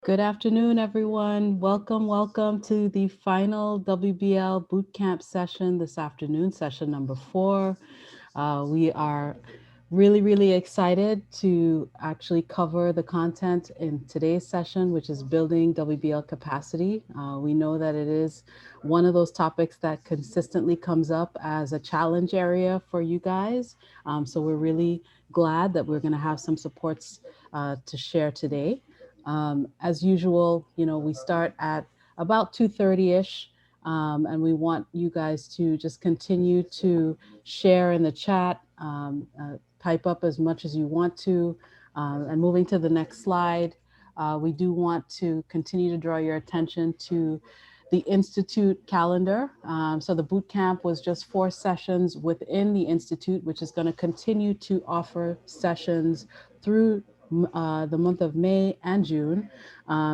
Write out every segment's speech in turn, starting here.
Good afternoon, everyone. Welcome to the final WBL Bootcamp session this afternoon, session number 4. We are really excited to actually cover the content in today's session, which is building WBL capacity. We know that it is one of those topics that consistently comes up as a challenge area for you guys. So we're really glad that we're going to have some supports to share today. As usual, we start at about 2:30ish, and we want you guys to just continue to share in the chat, type up as much as you want to. And moving to the next slide, we do want to continue to draw your attention to the Institute calendar. So the boot camp was just 4 sessions within the Institute, which is going to continue to offer sessions through the month of May and June.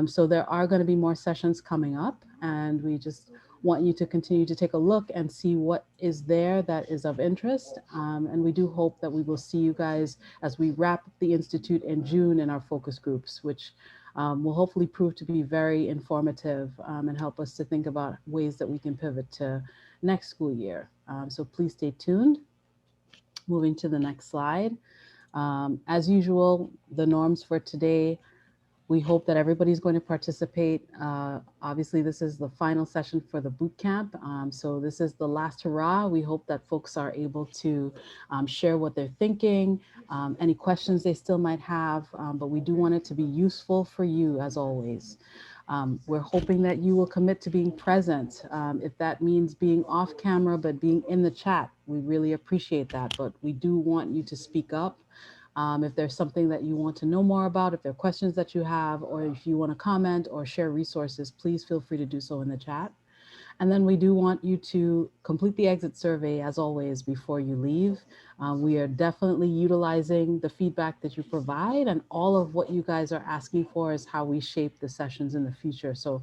So there are going to be more sessions coming up, and we just want you to continue to take a look and see what is there that is of interest. And we do hope that we will see you guys as we wrap the Institute in June in our focus groups, which will hopefully prove to be very informative and help us to think about ways that we can pivot to next school year. So please stay tuned. Moving to the next slide. As usual, the norms for today, we hope that everybody's going to participate. Obviously, this is the final session for the boot camp. So this is the last hurrah. We hope that folks are able to share what they're thinking, any questions they still might have, but we do want it to be useful for you as always. We're hoping that you will commit to being present. If that means being off camera, but being in the chat, we really appreciate that. But we do want you to speak up. If there's something that you want to know more about, if there are questions that you have, or if you want to comment or share resources, please feel free to do so in the chat. And then we do want you to complete the exit survey as always before you leave. We are definitely utilizing the feedback that you provide, and all of what you guys are asking for is how we shape the sessions in the future. So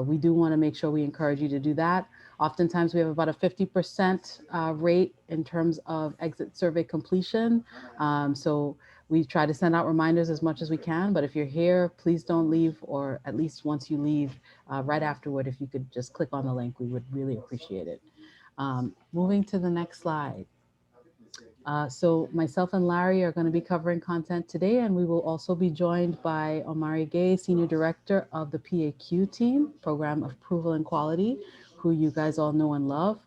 we do want to make sure we encourage you to do that. Oftentimes we have about a 50% rate in terms of exit survey completion. So we try to send out reminders as much as we can, but if you're here, please don't leave, or at least once you leave, right afterward, if you could just click on the link, we would really appreciate it. Moving to the next slide. So myself and Larry are going to be covering content today, and we will also be joined by Omari Gay, Senior Director of the PAQ team, Program of Approval and Quality, who you guys all know and love.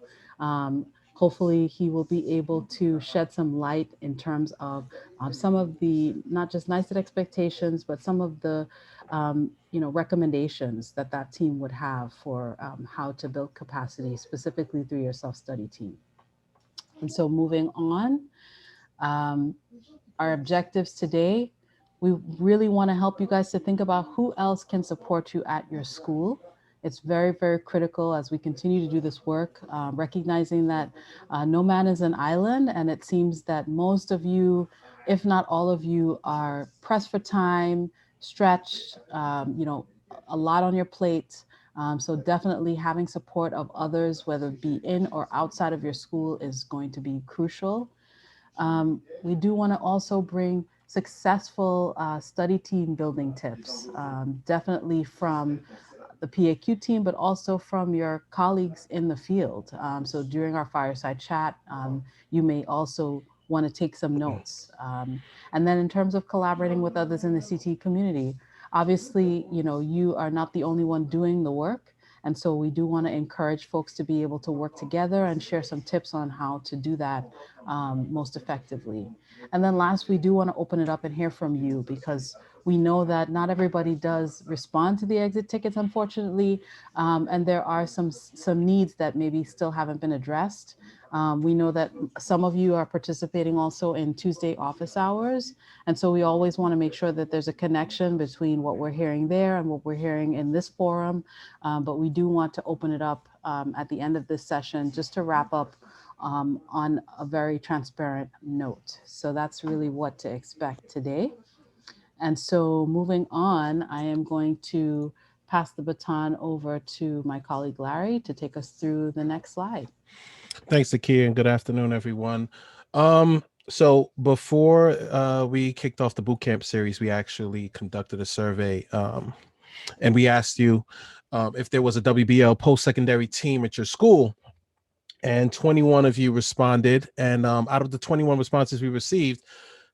Hopefully he will be able to shed some light in terms of some of the, not just NICET expectations, but some of the recommendations that that team would have for how to build capacity, specifically through your self-study team. And so moving on, um, our objectives today, we really want to help you guys to think about who else can support you at your school. It's very critical as we continue to do this work, recognizing that no man is an island, and it seems that most of you, if not all of you, are pressed for time, stretched, a lot on your plate. So definitely having support of others, whether it be in or outside of your school, is going to be crucial. We do want to also bring successful study team building tips, definitely from the PAQ team, but also from your colleagues in the field. So during our fireside chat, you may also want to take some notes. And then in terms of collaborating with others in the CT community, obviously, you are not the only one doing the work. And so we do want to encourage folks to be able to work together and share some tips on how to do that most effectively. And then last, we do want to open it up and hear from you, because we know that not everybody does respond to the exit tickets, unfortunately, and there are some needs that maybe still haven't been addressed. We know that some of you are participating also in Tuesday office hours, and so we always want to make sure that there's a connection between what we're hearing there and what we're hearing in this forum. But we do want to open it up at the end of this session just to wrap up on a very transparent note. So that's really what to expect today. And so moving on, I am going to pass the baton over to my colleague Larry to take us through the next slide. Thanks, Zakia, and good afternoon, everyone. So before we kicked off the bootcamp series, we actually conducted a survey and we asked you if there was a WBL post-secondary team at your school, and 21 of you responded. And out of the 21 responses we received,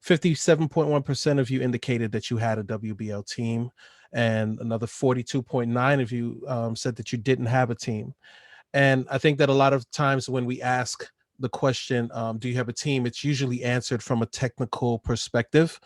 57.1% of you indicated that you had a WBL team, and another 42.9 of you said that you didn't have a team. And I think that a lot of times when we ask the question, do you have a team, it's usually answered from a technical perspective.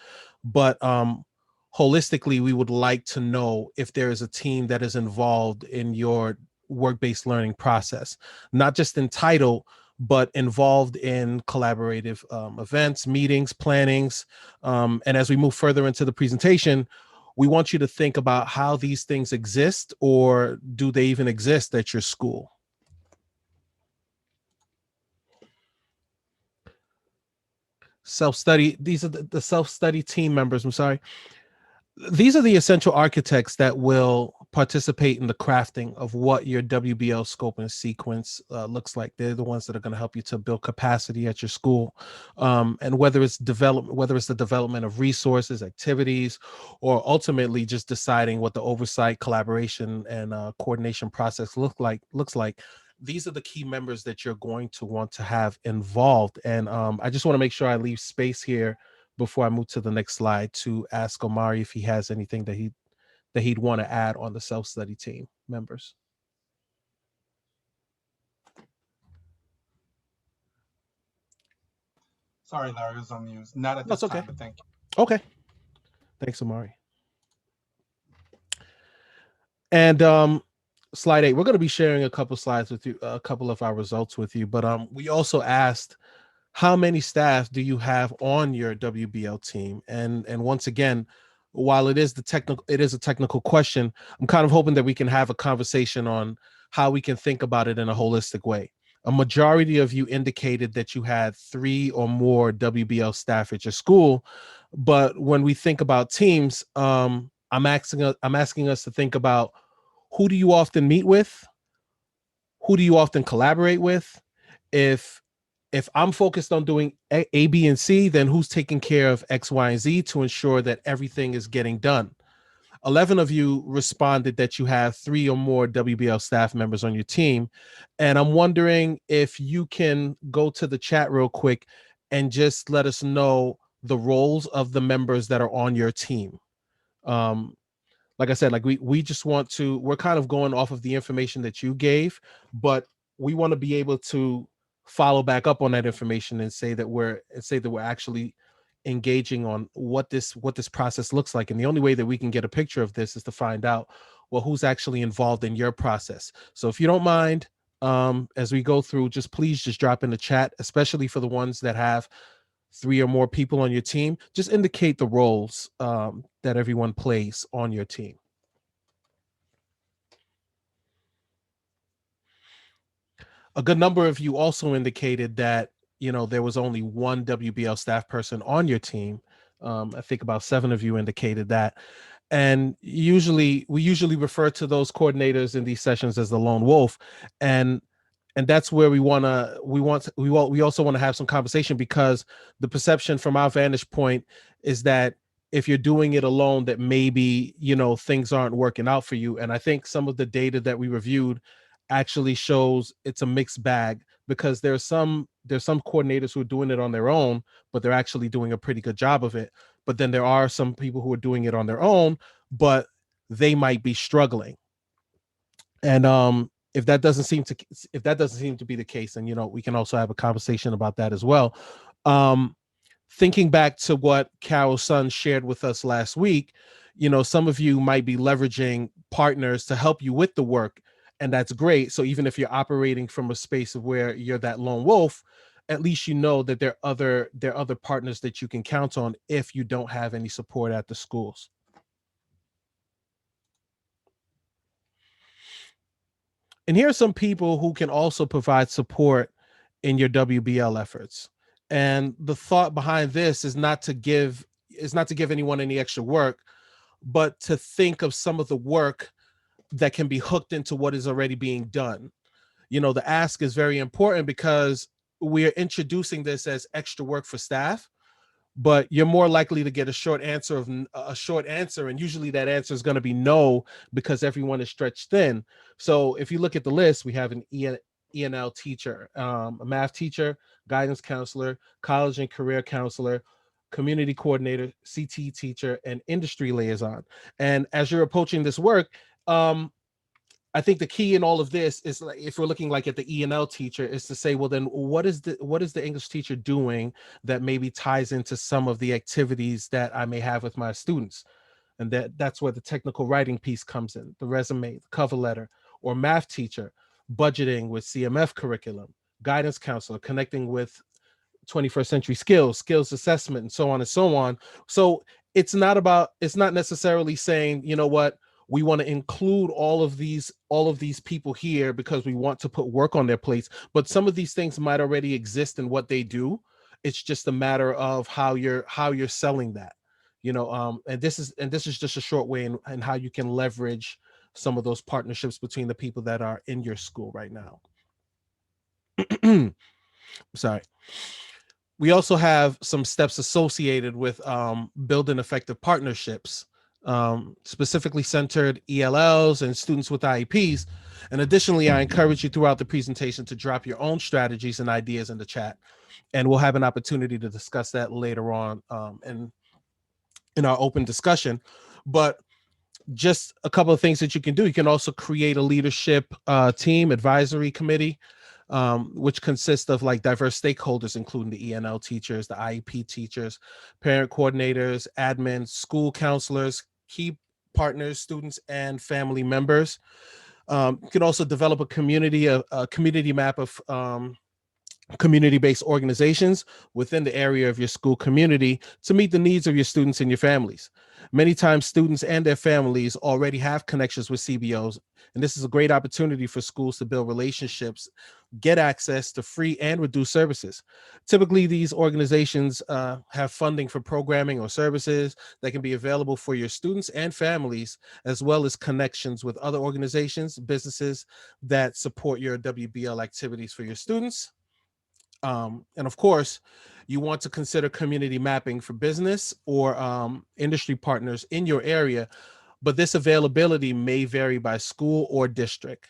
But holistically, we would like to know if there is a team that is involved in your work-based learning process, not just in title, but involved in collaborative events, meetings, plannings. And as we move further into the presentation, we want you to think about how these things exist, or do they even exist at your school? Self-study, these are the self-study team members, I'm sorry. These are the essential architects that will participate in the crafting of what your WBL scope and sequence looks like. They're the ones that are going to help you to build capacity at your school. And whether it's the development of resources, activities, or ultimately just deciding what the oversight, collaboration, and coordination process looks like, these are the key members that you're going to want to have involved. And I just want to make sure I leave space here before I move to the next slide to ask Omari if he has anything that he'd want to add on the self-study team members. Sorry, Larry, I was on mute. Not at That's this okay. time, but thank you. Okay. Thanks, Omari. And slide 8, we're going to be sharing a couple slides with you, a couple of our results with you, but we also asked, how many staff do you have on your WBL team? And once again, while it is a technical question, I'm kind of hoping that we can have a conversation on how we can think about it in a holistic way. A majority of you indicated that you had 3 or more WBL staff at your school, but when we think about teams, I'm asking us to think about, who do you often meet with? Who do you often collaborate with? If I'm focused on doing A, B, and C, then who's taking care of X, Y, and Z to ensure that everything is getting done? 11 of you responded that you have 3 or more WBL staff members on your team. And I'm wondering if you can go to the chat real quick and just let us know the roles of the members that are on your team. Like I said, like we just want to, we're kind of going off of the information that you gave, but we want to be able to follow back up on that information and say that we're actually engaging on what this process looks like. And the only way that we can get a picture of this is to find out, well, who's actually involved in your process. So if you don't mind, as we go through, please drop in the chat, especially for the ones that have 3 or more people on your team. Just indicate the roles that everyone plays on your team. A good number of you also indicated that, there was only one WBL staff person on your team. I think about 7 of you indicated that. And we usually refer to those coordinators in these sessions as the lone wolf. And that's where we also want to have some conversation, because the perception from our vantage point is that if you're doing it alone, that maybe, things aren't working out for you. And I think some of the data that we reviewed actually shows it's a mixed bag, because there's some coordinators who are doing it on their own, but they're actually doing a pretty good job of it. But then there are some people who are doing it on their own, but they might be struggling. And if that doesn't seem to be the case, then we can also have a conversation about that as well. Thinking back to what Carol Sun shared with us last week, some of you might be leveraging partners to help you with the work, and that's great. So even if you're operating from a space of where you're that lone wolf, at least you know that there are other partners that you can count on if you don't have any support at the schools. And here are some people who can also provide support in your WBL efforts. And the thought behind this is not to give anyone any extra work, but to think of some of the work that can be hooked into what is already being done. The ask is very important, because we're introducing this as extra work for staff, but you're more likely to get a short answer and usually that answer is going to be no, because everyone is stretched thin. So if you look at the list, we have an ENL teacher, a math teacher, guidance counselor, college and career counselor, community coordinator, CT teacher, and industry liaison. And as you're approaching this work, um, I think the key in all of this is, like, if we're looking like at the ENL teacher, is to say, well, then what is the English teacher doing that maybe ties into some of the activities that I may have with my students? And that's where the technical writing piece comes in, the resume, the cover letter. Or math teacher, budgeting with CMF curriculum, guidance counselor, connecting with 21st century skills assessment, and so on and so on. So it's not necessarily saying, you know what, we want to include all of these people here because we want to put work on their plates, but some of these things might already exist in what they do. It's just a matter of how you're selling that, and this is just a short way in how you can leverage some of those partnerships between the people that are in your school right now. Sorry. We also have some steps associated with building effective partnerships, specifically centered ELLs and students with IEPs. And additionally, I encourage you throughout the presentation to drop your own strategies and ideas in the chat. And we'll have an opportunity to discuss that later on in our open discussion. But just a couple of things that you can do. You can also create a leadership team advisory committee, which consists of like diverse stakeholders, including the ENL teachers, the IEP teachers, parent coordinators, admins, school counselors, key partners, students, and family members. You can also develop a community map of community-based organizations within the area of your school community to meet the needs of your students and your families. Many times students and their families already have connections with CBOs, and this is a great opportunity for schools to build relationships, get access to free and reduced services. Typically, these organizations have funding for programming or services that can be available for your students and families, as well as connections with other organizations, businesses that support your WBL activities for your students. And of course, you want to consider community mapping for business or industry partners in your area, but this availability may vary by school or district.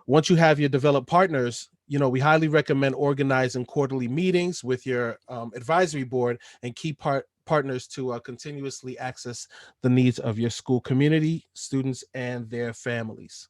Once you have your developed partners, we highly recommend organizing quarterly meetings with your advisory board and key partners to continuously access the needs of your school community, students, and their families.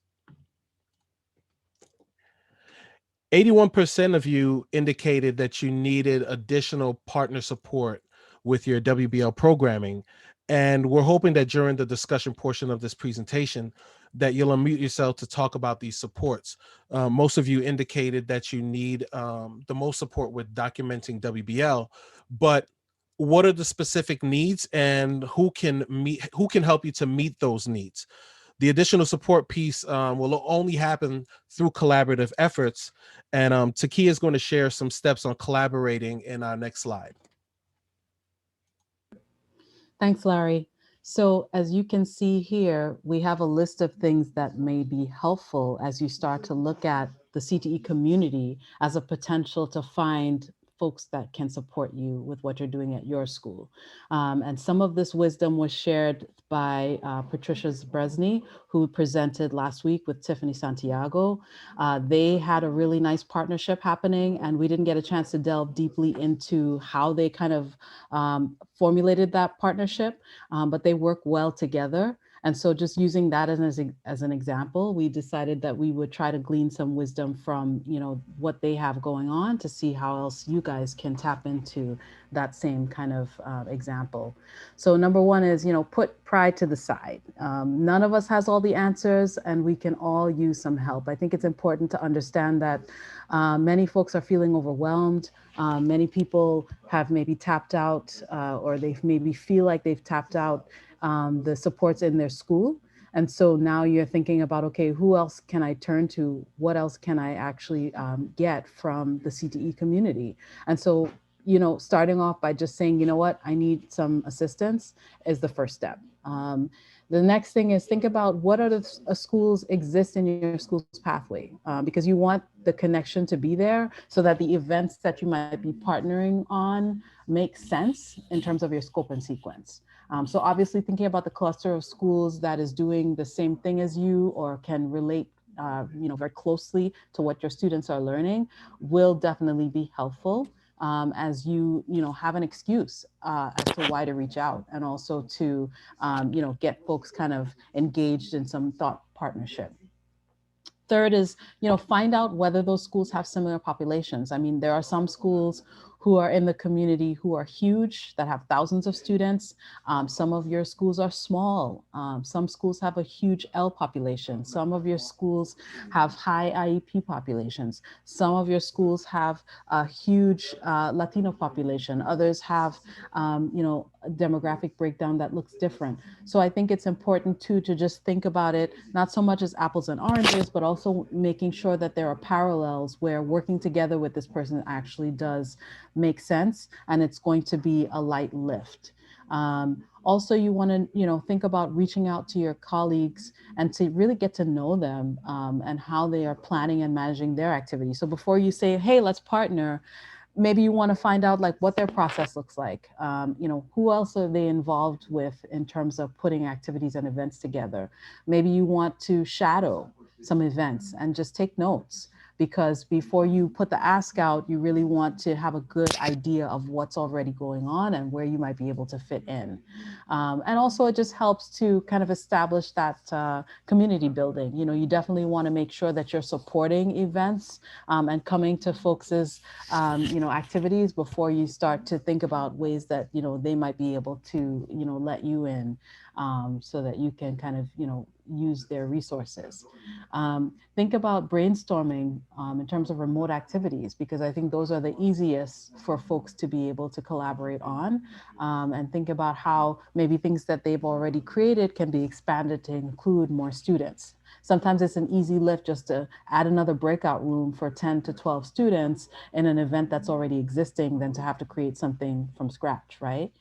81% of you indicated that you needed additional partner support with your WBL programming. And we're hoping that during the discussion portion of this presentation, that you'll unmute yourself to talk about these supports. Most of you indicated that you need the most support with documenting WBL, but what are the specific needs and who can help you to meet those needs? The additional support piece will only happen through collaborative efforts. And Taki is going to share some steps on collaborating in our next slide. Thanks, Larry. So, as you can see here, we have a list of things that may be helpful as you start to look at the CTE community as a potential to find folks that can support you with what you're doing at your school. And some of this wisdom was shared by Patricia Bresney, who presented last week with Tiffany Santiago. They had a really nice partnership happening, and we didn't get a chance to delve deeply into how they kind of formulated that partnership, but they work well together. And so just using that as an example, we decided that we would try to glean some wisdom from, what they have going on to see how else you guys can tap into that same kind of example. So number one is, put pride to the side. None of us has all the answers, and we can all use some help. I think it's important to understand that many folks are feeling overwhelmed. Many people have maybe tapped out, or they maybe feel like they've tapped out the supports in their school. And so now you're thinking about, okay, who else can I turn to? What else can I actually get from the CTE community? And so, starting off by just saying, you know what, I need some assistance is the first step. The next thing is think about what are the schools exist in your school's pathway, because you want the connection to be there so that the events that you might be partnering on make sense in terms of your scope and sequence. So obviously thinking about the cluster of schools that is doing the same thing as you or can relate very closely to what your students are learning will definitely be helpful, as you have an excuse as to why to reach out, and also to get folks kind of engaged in some thought partnership. Third is, find out whether those schools have similar populations. I mean, there are some schools who are in the community who are huge, that have thousands of students. Some of your schools are small. Some schools have a huge L population. Some of your schools have high IEP populations. Some of your schools have a huge Latino population. Others have, a demographic breakdown that looks different. So I think it's important too to just think about it not so much as apples and oranges, but also making sure that there are parallels where working together with this person actually does make sense, and it's going to be a light lift. Also, you want to think about reaching out to your colleagues and to really get to know them, and how they are planning and managing their activities. So before you say, "Hey, let's partner," maybe you want to find out like what their process looks like. Who else are they involved with in terms of putting activities and events together. Maybe you want to shadow some events and just take notes, because before you put the ask out, you really want to have a good idea of what's already going on and where you might be able to fit in. And also it just helps to kind of establish that community building. You definitely want to make sure that you're supporting events, and coming to folks's activities before you start to think about ways that they might be able to let you in, so that you can kind of use their resources. Think about brainstorming in terms of remote activities, because I think those are the easiest for folks to be able to collaborate on, and think about how maybe things that they've already created can be expanded to include more students. Sometimes it's an easy lift just to add another breakout room for 10 to 12 students in an event that's already existing than to have to create something from scratch, right?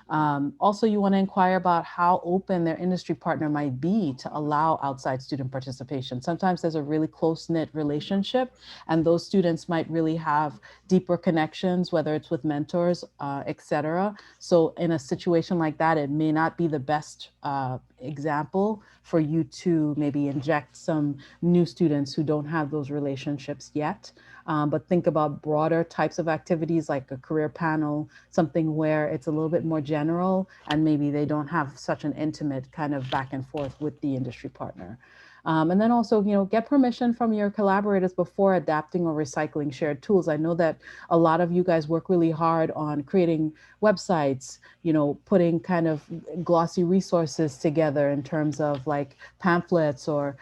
Also, you want to inquire about how open their industry partner might be to allow outside student participation. Sometimes there's a really close knit relationship, and those students might really have deeper connections, whether it's with mentors, etc. So, in a situation like that, it may not be the best example for you to maybe inject some new students who don't have those relationships yet. But think about broader types of activities like a career panel, something where it's a little bit more general and maybe they don't have such an intimate kind of back and forth with the industry partner. And then also, get permission from your collaborators before adapting or recycling shared tools. I know that a lot of you guys work really hard on creating websites, putting kind of glossy resources together in terms of like pamphlets or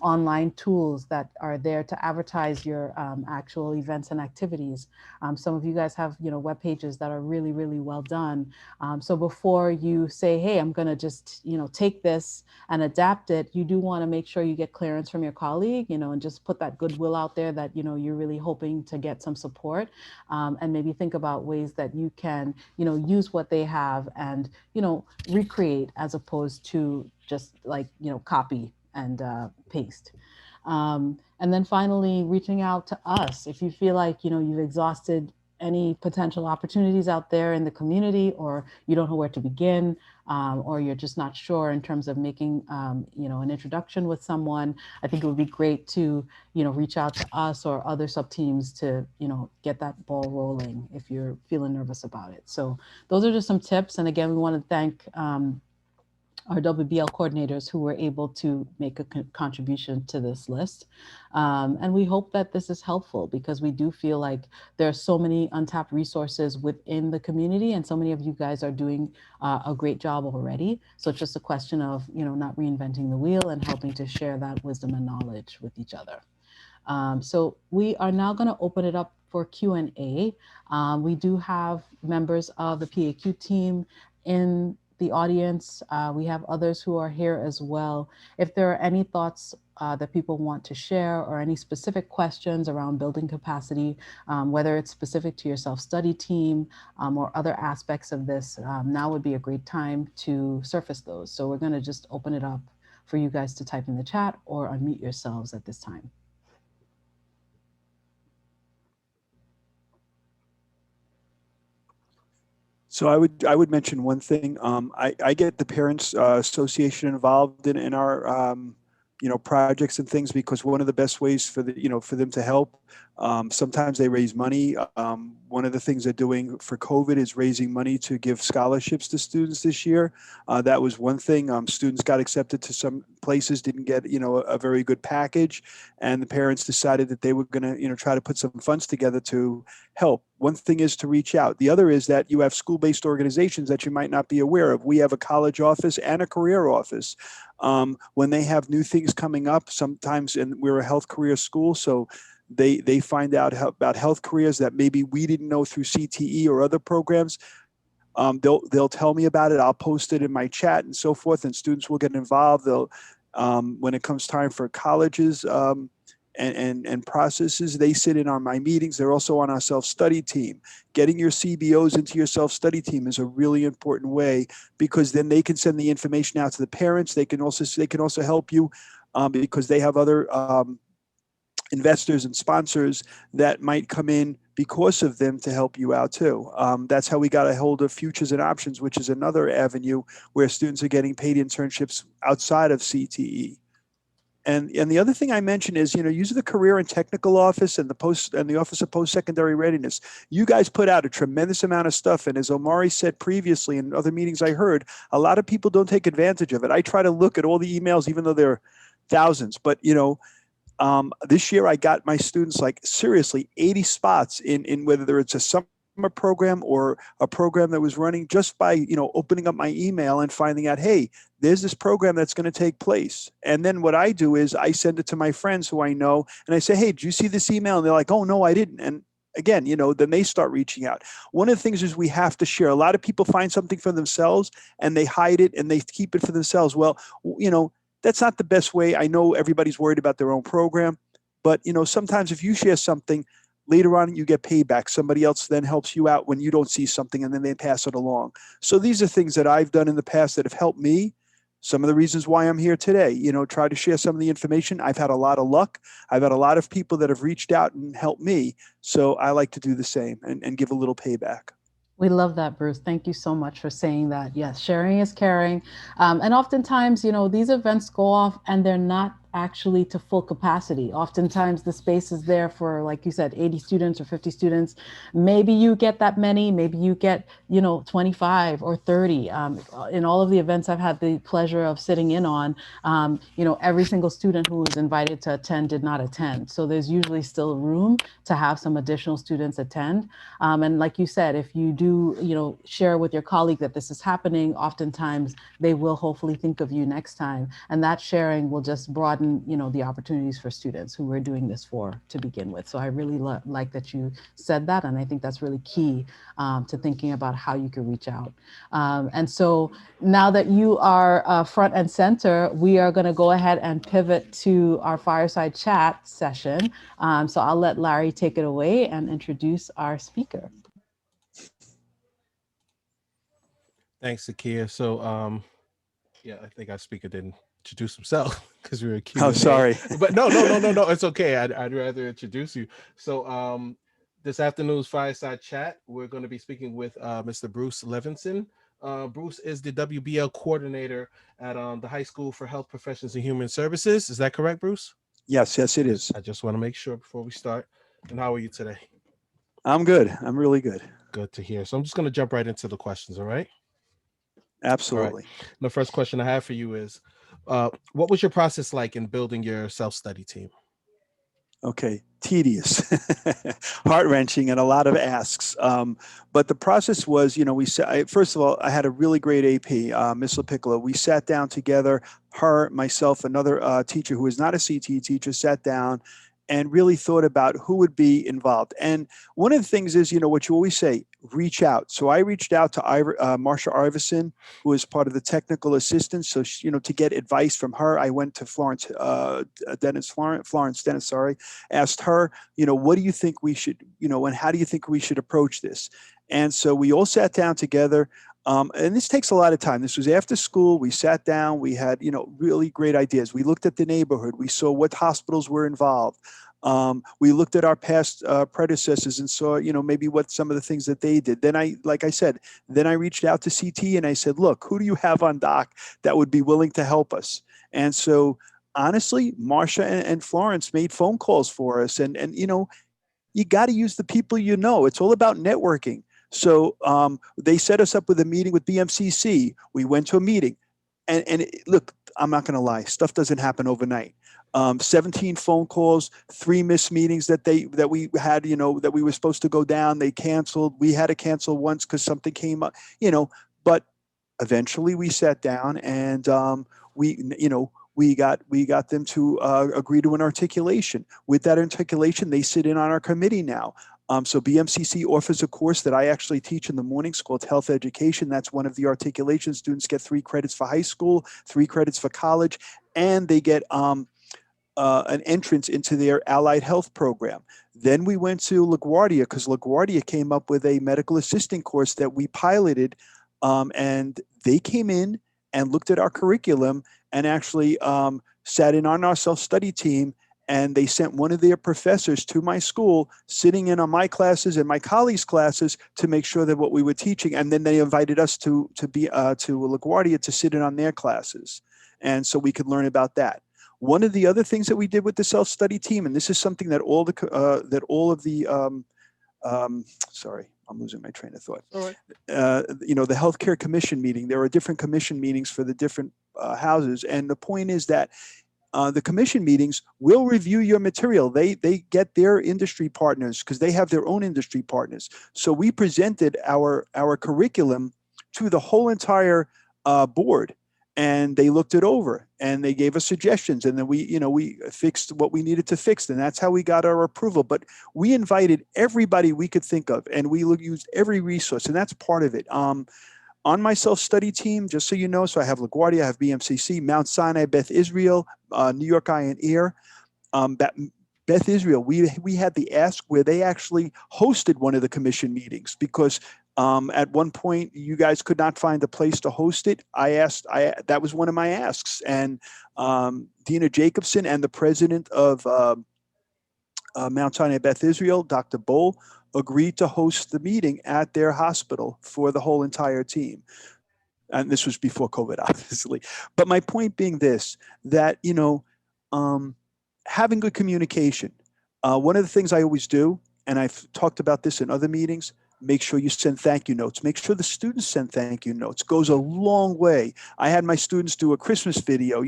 online tools that are there to advertise your actual events and activities. Some of you guys have, web pages that are really, really well done. So before you say, hey, I'm going to just, take this and adapt it, you do want to make sure you get clearance from your colleague, and just put that goodwill out there that, you're really hoping to get some support, and maybe think about ways that you can, use what they have and, recreate as opposed to just like, copy and paste. And then finally, reaching out to us. If you feel like, you've exhausted any potential opportunities out there in the community, or you don't know where to begin, or you're just not sure in terms of making, an introduction with someone, I think it would be great to, reach out to us or other sub teams to, get that ball rolling if you're feeling nervous about it. So those are just some tips. And again, we want to thank our WBL coordinators who were able to make a contribution to this list. And we hope that this is helpful, because we do feel like there are so many untapped resources within the community, and so many of you guys are doing a great job already. So it's just a question of, not reinventing the wheel and helping to share that wisdom and knowledge with each other. So we are now going to open it up for Q&A. We do have members of the PAQ team in the audience, we have others who are here as well. If there are any thoughts that people want to share or any specific questions around building capacity, whether it's specific to your self-study team or other aspects of this, now would be a great time to surface those. So we're going to just open it up for you guys to type in the chat or unmute yourselves at this time. So I would mention one thing. I get the parents association involved in our projects and things, because one of the best ways for for them to help. Sometimes they raise money. One of the things they're doing for COVID is raising money to give scholarships to students this year. That was one thing. Students got accepted to some places, didn't get a very good package, and the parents decided that they were going to try to put some funds together to help. One thing is to reach out. The other is that you have school-based organizations that you might not be aware of. We have a college office and a career office. When they have new things coming up, sometimes, and we're a health career school, so they find out about health careers that maybe we didn't know through CTE or other programs. They'll tell me about it. I'll post it in my chat and so forth, and students will get involved. They'll when it comes time for colleges and processes, they sit in on my meetings. They're also on our self-study team. Getting your CBOs into your self-study team is a really important way, because then they can send the information out to the parents. They can also help you because they have other investors and sponsors that might come in because of them to help you out too. That's how we got a hold of Futures and Options, which is another avenue where students are getting paid internships outside of CTE. And the other thing I mentioned is, use the Career and Technical Office and the Office of Post-Secondary Readiness. You guys put out a tremendous amount of stuff, and as Omari said previously in other meetings I heard, a lot of people don't take advantage of it. I try to look at all the emails, even though there are thousands, but this year I got my students like seriously 80 spots in whether it's a summer program or a program that was running, just by opening up my email and finding out, hey, there's this program that's going to take place. And then what I do is I send it to my friends who I know, and I say, hey, did you see this email? And they're like, oh no, I didn't. And again, then they start reaching out. One of the things is we have to share. A lot of people find something for themselves and they hide it and they keep it for themselves. Well, that's not the best way. I know everybody's worried about their own program, but sometimes if you share something, later on you get payback. Somebody else then helps you out when you don't see something, and then they pass it along. So these are things that I've done in the past that have helped me. Some of the reasons why I'm here today, try to share some of the information. I've had a lot of luck. I've had a lot of people that have reached out and helped me. So I like to do the same and give a little payback. We love that, Bruce. Thank you so much for saying that. Yes, sharing is caring. And oftentimes, these events go off and they're not actually to full capacity. Oftentimes the space is there for, like you said, 80 students or 50 students. Maybe you get that many, maybe you get, 25 or 30. In all of the events I've had the pleasure of sitting in on, every single student who was invited to attend did not attend. So there's usually still room to have some additional students attend. And like you said, if you do, share with your colleague that this is happening, oftentimes they will hopefully think of you next time. And that sharing will just broaden, the opportunities for students who we're doing this for to begin with. So I really like that you said that. And I think that's really key to thinking about how you can reach out. And so now that you are front and center, we are going to go ahead and pivot to our fireside chat session. So I'll let Larry take it away and introduce our speaker. Thanks, Zakia. So, I think our speaker didn't introduce himself because we were Q&A. Oh, sorry. But no, it's okay. I'd rather introduce you. So, this afternoon's fireside chat, we're going to be speaking with Mr. Bruce Levinson. Bruce is the WBL coordinator at the High School for Health Professions and Human Services. Is that correct, Bruce? Yes, it is. I just want to make sure before we start. And how are you today? I'm good. I'm really good. Good to hear. So I'm just going to jump right into the questions, all right? Absolutely. All right. The first question I have for you is, what was your process like in building your self-study team? Okay, tedious, heart-wrenching, and a lot of asks. But the process was, first of all, I had a really great AP, Miss LaPiccola. We sat down together, her, myself, another teacher who is not a CTE teacher, sat down and really thought about who would be involved. And one of the things is, what you always say, reach out. So I reached out to Marsha Arvison, who is part of the technical assistance. So she, to get advice from her, I went to Florence Dennis, sorry, asked her, what do you think we should, and how do you think we should approach this? And so we all sat down together. And this takes a lot of time. This was after school. We sat down. We had, really great ideas. We looked at the neighborhood. We saw what hospitals were involved. We looked at our past predecessors and saw, maybe what some of the things that they did. Then like I said, then I reached out to CT and I said, look, who do you have on doc that would be willing to help us? And so honestly, Marsha and Florence made phone calls for us. And you got to use the people you know. It's all about networking. So they set us up with a meeting with BMCC. We went to a meeting. And look, I'm not going to lie. Stuff doesn't happen overnight. 17 phone calls, 3 missed meetings that we had, that we were supposed to go down. They canceled. We had to cancel once because something came up, but eventually we sat down and we got them to agree to an articulation. With that articulation, they sit in on our committee now. So BMCC offers a course that I actually teach in the mornings called Health Education. That's one of the articulations. Students get 3 credits for high school, 3 credits for college, and they get an entrance into their allied health program. Then we went to LaGuardia because LaGuardia came up with a medical assisting course that we piloted, and they came in and looked at our curriculum and actually sat in on our self-study team, and they sent one of their professors to my school, sitting in on my classes and my colleagues' classes to make sure that what we were teaching, and then they invited us to LaGuardia to sit in on their classes, and so we could learn about that. One of the other things that we did with the self-study team, and this is something that sorry, I'm losing my train of thought. All right. The healthcare commission meeting, there are different commission meetings for the different houses. And the point is that the commission meetings will review your material. They get their industry partners because they have their own industry partners. So we presented our curriculum to the whole entire board. And they looked it over and they gave us suggestions. And then we fixed what we needed to fix. And that's how we got our approval. But we invited everybody we could think of and we used every resource. And that's part of it. On my self-study team, just so you know, so I have LaGuardia, I have BMCC, Mount Sinai, Beth Israel, New York Eye and Ear. Beth Israel, we had the ask where they actually hosted one of the commission meetings because at one point you guys could not find a place to host it. That was one of my asks, and Dina Jacobson and the president of Mount Sinai Beth Israel, Dr. Bowl, agreed to host the meeting at their hospital for the whole entire team. And this was before COVID, obviously. But my point being this, that, having good communication. One of the things I always do, and I've talked about this in other meetings, make sure you send thank you notes. Make sure the students send thank you notes. Goes a long way. I had my students do a Christmas video,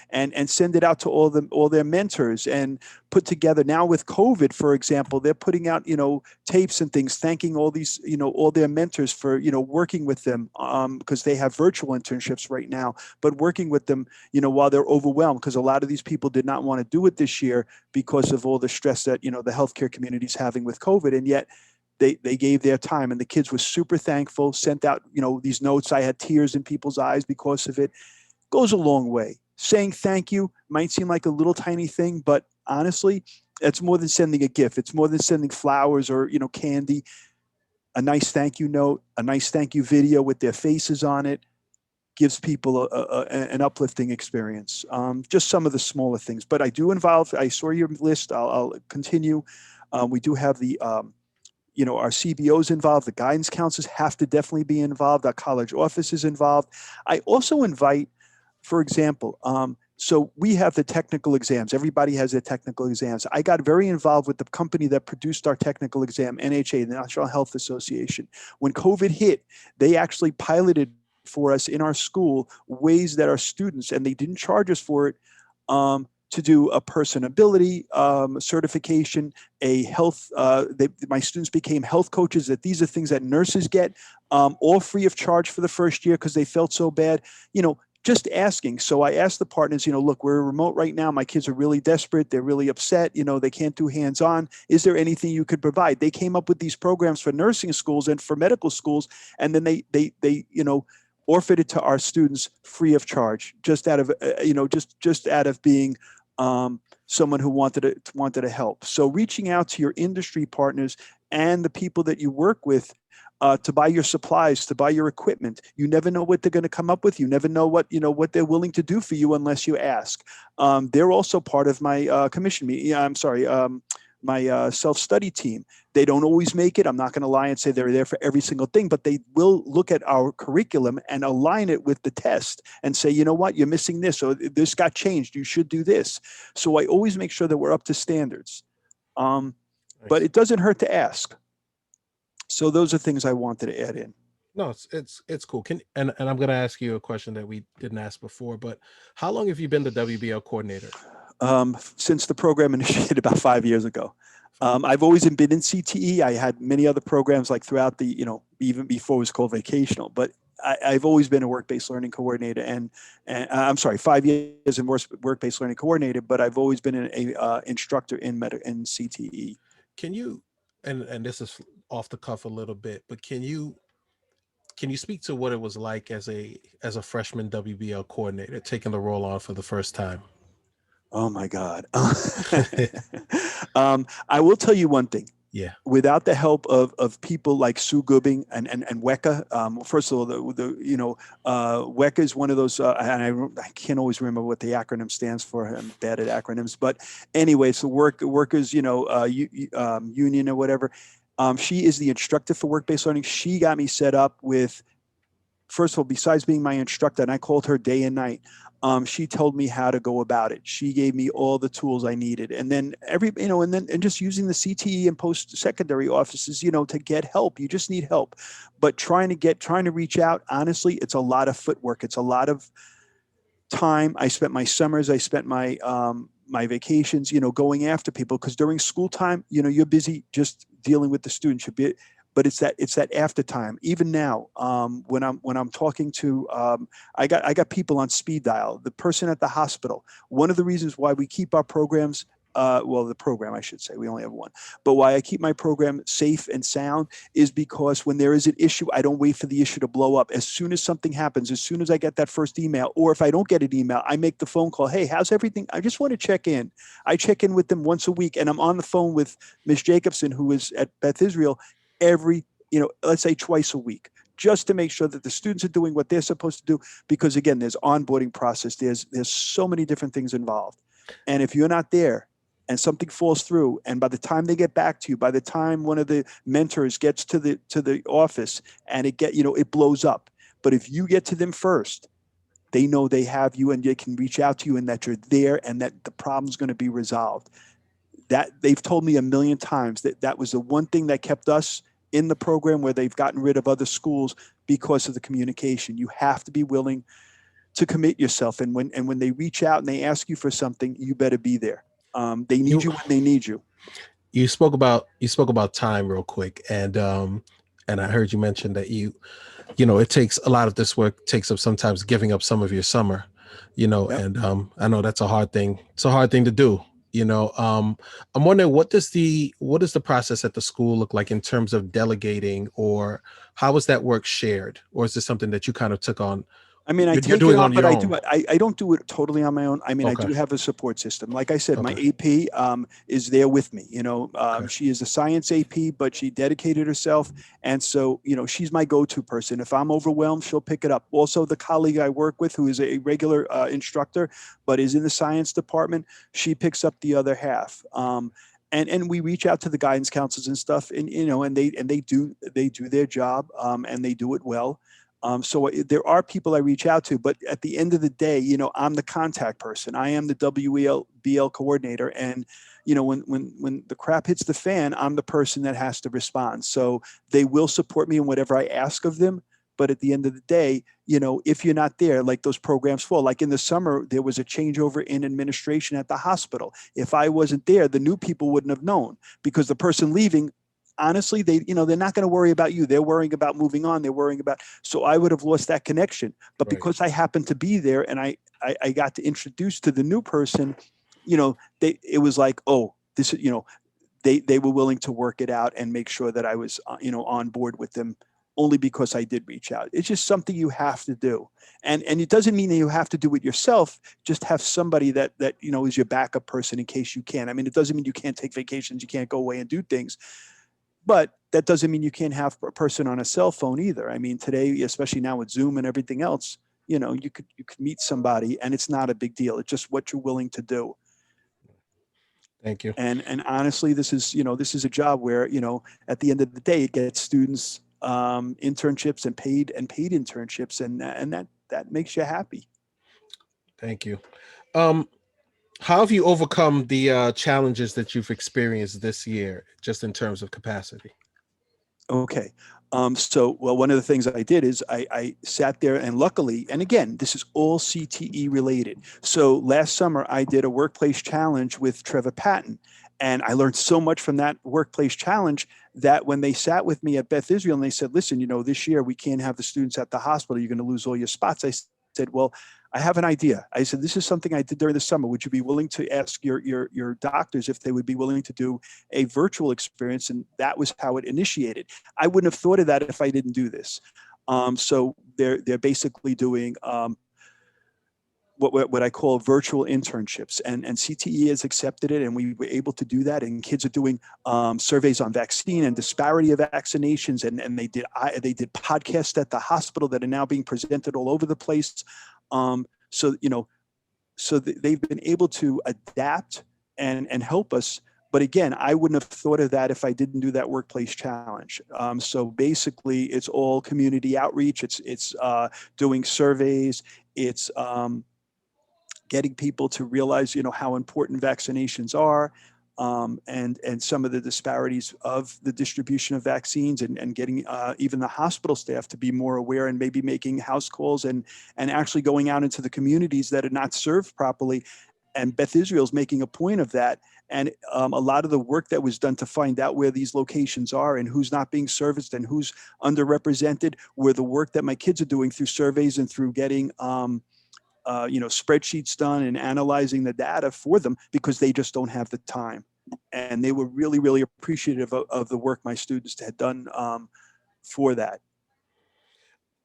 and send it out to all their mentors and put together. Now with COVID, for example, they're putting out, tapes and things, thanking all these, all their mentors for, working with them because they have virtual internships right now, but working with them, while they're overwhelmed because a lot of these people did not want to do it this year because of all the stress that, the healthcare community is having with COVID. And yet, they gave their time and the kids were super thankful, sent out, these notes. I had tears in people's eyes because of it. Goes a long way. Saying thank you might seem like a little tiny thing, but honestly, it's more than sending a gift. It's more than sending flowers or, candy. A nice thank you note, a nice thank you video with their faces on it gives people an uplifting experience. Just some of the smaller things, but I saw your list. I'll continue. We do have the, our CBOs involved, the guidance counselors have to definitely be involved, our college office is involved. I also invite, for example, so we have the technical exams. Everybody has their technical exams. I got very involved with the company that produced our technical exam, NHA, the National Health Association. When COVID hit, they actually piloted for us in our school ways that our students, and they didn't charge us for it, to do a personability certification, a health, my students became health coaches, that these are things that nurses get, all free of charge for the first year because they felt so bad. just asking. So I asked the partners, look, we're remote right now. My kids are really desperate. They're really upset. They can't do hands-on. Is there anything you could provide? They came up with these programs for nursing schools and for medical schools. And then they offered it to our students free of charge, just out of, just out of being someone who wanted to help. So reaching out to your industry partners and the people that you work with, to buy your supplies, to buy your equipment. You never know what they're going to come up with. You never know what they're willing to do for you unless you ask. They're also part of my commission meeting. I'm sorry, my self-study team. They don't always make it. I'm not going to lie and say they're there for every single thing, but they will look at our curriculum and align it with the test and say, you know what, you're missing this, or this got changed. You should do this. So I always make sure that we're up to standards. But it doesn't hurt to ask. So those are things I wanted to add in. No, it's cool. And I'm going to ask you a question that we didn't ask before, but how long have you been the WBL coordinator? Since the program initiated about 5 years ago. I've always been in CTE. I had many other programs like throughout the, even before it was called vocational, but I've always been a work-based learning coordinator and I'm sorry, 5 years in work-based learning coordinator, but I've always been an instructor in CTE. Can you, and this is off the cuff a little bit, but can you speak to what it was like as a freshman WBL coordinator, taking the role on for the first time? Oh my God. I will tell you one thing. Yeah. Without the help of people like Sue Goobing and WECA, first of all, WECA is one of those, and I can't always remember what the acronym stands for. I'm bad at acronyms, but anyway, it's the workers, union or whatever. She is the instructor for work-based learning. She got me set up with, first of all, besides being my instructor, and I called her day and night, she told me how to go about it. She gave me all the tools I needed. And then and just using the CTE and post-secondary offices, to get help. You just need help. But trying to reach out, honestly, it's a lot of footwork. It's a lot of time. I spent my summers, I spent my my vacations, going after people, because during school time, you're busy just dealing with the students. But it's that after time. Even now, when I'm talking to, I got people on speed dial. The person at the hospital. One of the reasons why we keep our programs, the program I should say, we only have one. But why I keep my program safe and sound is because when there is an issue, I don't wait for the issue to blow up. As soon as something happens, as soon as I get that first email, or if I don't get an email, I make the phone call. Hey, how's everything? I just want to check in. I check in with them once a week, and I'm on the phone with Ms. Jacobson, who is at Beth Israel, every, let's say twice a week, just to make sure that the students are doing what they're supposed to do. Because again, there's onboarding process. There's so many different things involved. And if you're not there and something falls through, and by the time they get back to you, by the time one of the mentors gets to the office and it blows up. But if you get to them first, they know they have you and they can reach out to you and that you're there and that the problem's going to be resolved. That they've told me a million times that was the one thing that kept us in the program, where they've gotten rid of other schools, because of the communication. You have to be willing to commit yourself. And when they reach out and they ask you for something, you better be there. They need you when they need you. You spoke about time real quick. And I heard you mention that it takes a lot of this work, takes up sometimes giving up some of your summer, yep. And I know that's a hard thing. It's a hard thing to do. I'm wondering, what does the process at the school look like in terms of delegating, or how is that work shared, or is this something that you kind of took on? I mean, I take it on, but I don't do it totally on my own. I mean, okay. I do have a support system. Like I said, okay. My AP is there with me. Okay. She is a science AP, but she dedicated herself. And so, she's my go-to person. If I'm overwhelmed, she'll pick it up. Also, the colleague I work with, who is a regular instructor, but is in the science department, she picks up the other half. And we reach out to the guidance counselors and stuff, and they do their job, and they do it well. So there are people I reach out to, but at the end of the day, I'm the contact person. I am the WBL coordinator. And, when the crap hits the fan, I'm the person that has to respond. So they will support me in whatever I ask of them. But at the end of the day, if you're not there, like those programs fall, like in the summer, there was a changeover in administration at the hospital. If I wasn't there, the new people wouldn't have known, because the person leaving, honestly, they're not going to worry about you. They're worrying about moving on. They're worrying about, so I would have lost that connection. But Right. because I happened to be there and I got to introduce to the new person, it was like, oh, this is, they were willing to work it out and make sure that I was, on board with them only because I did reach out. It's just something you have to do. And it doesn't mean that you have to do it yourself. Just have somebody that is your backup person in case you can. I mean, it doesn't mean you can't take vacations, you can't go away and do things, but that doesn't mean you can't have a person on a cell phone either. I mean, today, especially now with Zoom and everything else, you could meet somebody and it's not a big deal. It's just what you're willing to do. Thank you. And honestly, this is a job where, at the end of the day, it gets students internships and paid internships, and that makes you happy. Thank you. How have you overcome the challenges that you've experienced this year, just in terms of capacity? Okay. So, well, one of the things I did is I sat there, and luckily, and again, this is all CTE related. So last summer I did a workplace challenge with Trevor Patton, and I learned so much from that workplace challenge that when they sat with me at Beth Israel and they said, listen, this year we can't have the students at the hospital. You're going to lose all your spots. I said, well, I have an idea. I said, this is something I did during the summer. Would you be willing to ask your doctors if they would be willing to do a virtual experience? And that was how it initiated. I wouldn't have thought of that if I didn't do this. So they're basically doing what I call virtual internships, and CTE has accepted it, and we were able to do that. And kids are doing surveys on vaccine and disparity of vaccinations, and they did podcasts at the hospital that are now being presented all over the place. So they've been able to adapt and help us. But again, I wouldn't have thought of that if I didn't do that workplace challenge. So basically, it's all community outreach. It's doing surveys. It's getting people to realize, how important vaccinations are, and some of the disparities of the distribution of vaccines, and getting even the hospital staff to be more aware, and maybe making house calls and actually going out into the communities that are not served properly. And Beth Israel's making a point of that. And a lot of the work that was done to find out where these locations are and who's not being serviced and who's underrepresented were the work that my kids are doing through surveys and through getting spreadsheets done and analyzing the data for them, because they just don't have the time. And they were really, really appreciative of the work my students had done for that.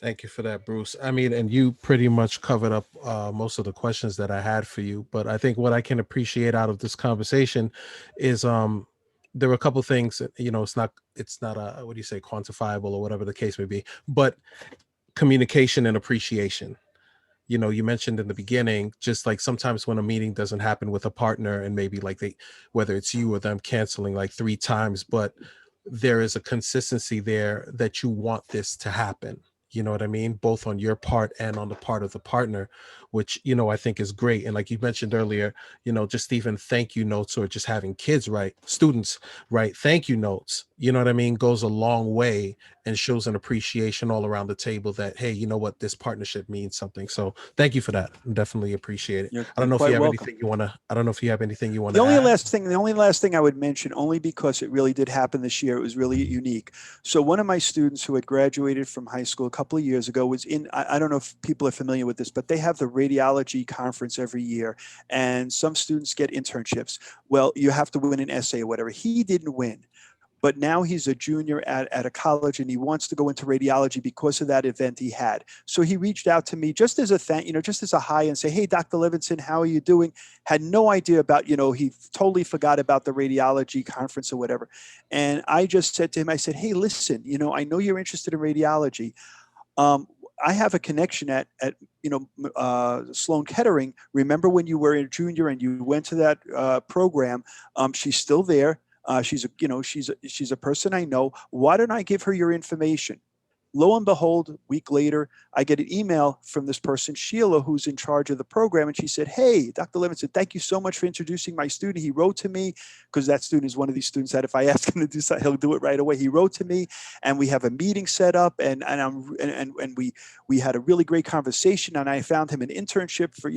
Thank you for that, Bruce. I mean, and you pretty much covered up most of the questions that I had for you. But I think what I can appreciate out of this conversation is there were a couple things. It's not what do you say, quantifiable or whatever the case may be, but communication and appreciation. You mentioned in the beginning, just like sometimes when a meeting doesn't happen with a partner, and maybe like whether it's you or them canceling like 3 times, but there is a consistency there that you want this to happen. You know what I mean? Both on your part and on the part of the partner, which, I think is great. And like you mentioned earlier, just even thank you notes, or just having students write thank you notes, you know what I mean, goes a long way and shows an appreciation all around the table that, hey, you know what, this partnership means something. So thank you for that. Definitely appreciate it. You're I don't know if quite you have welcome. anything you want to, I don't know if you have anything you want The to only add. last thing I would mention, only because it really did happen this year, it was really unique. So one of my students who had graduated from high school a couple of years ago was I don't know if people are familiar with this, but they have the radiology conference every year, and some students get internships. Well, you have to win an essay or whatever. He didn't win. But now he's a junior at a college, and he wants to go into radiology because of that event he had. So he reached out to me just as a just as a hi, and say, hey, Dr. Levinson, how are you doing? Had no idea about, he totally forgot about the radiology conference or whatever. And I just said to him, I said, hey, listen, I know you're interested in radiology. I have a connection at Sloan Kettering. Remember when you were a junior and you went to that program? She's still there. She's a person I know. Why don't I give her your information? Lo and behold, a week later, I get an email from this person, Sheila, who's in charge of the program. And she said, hey, Dr. Levinson, thank you so much for introducing my student. He wrote to me, because that student is one of these students that if I ask him to do something, he'll do it right away. He wrote to me, and we have a meeting set up, and we had a really great conversation, and I found him an internship for,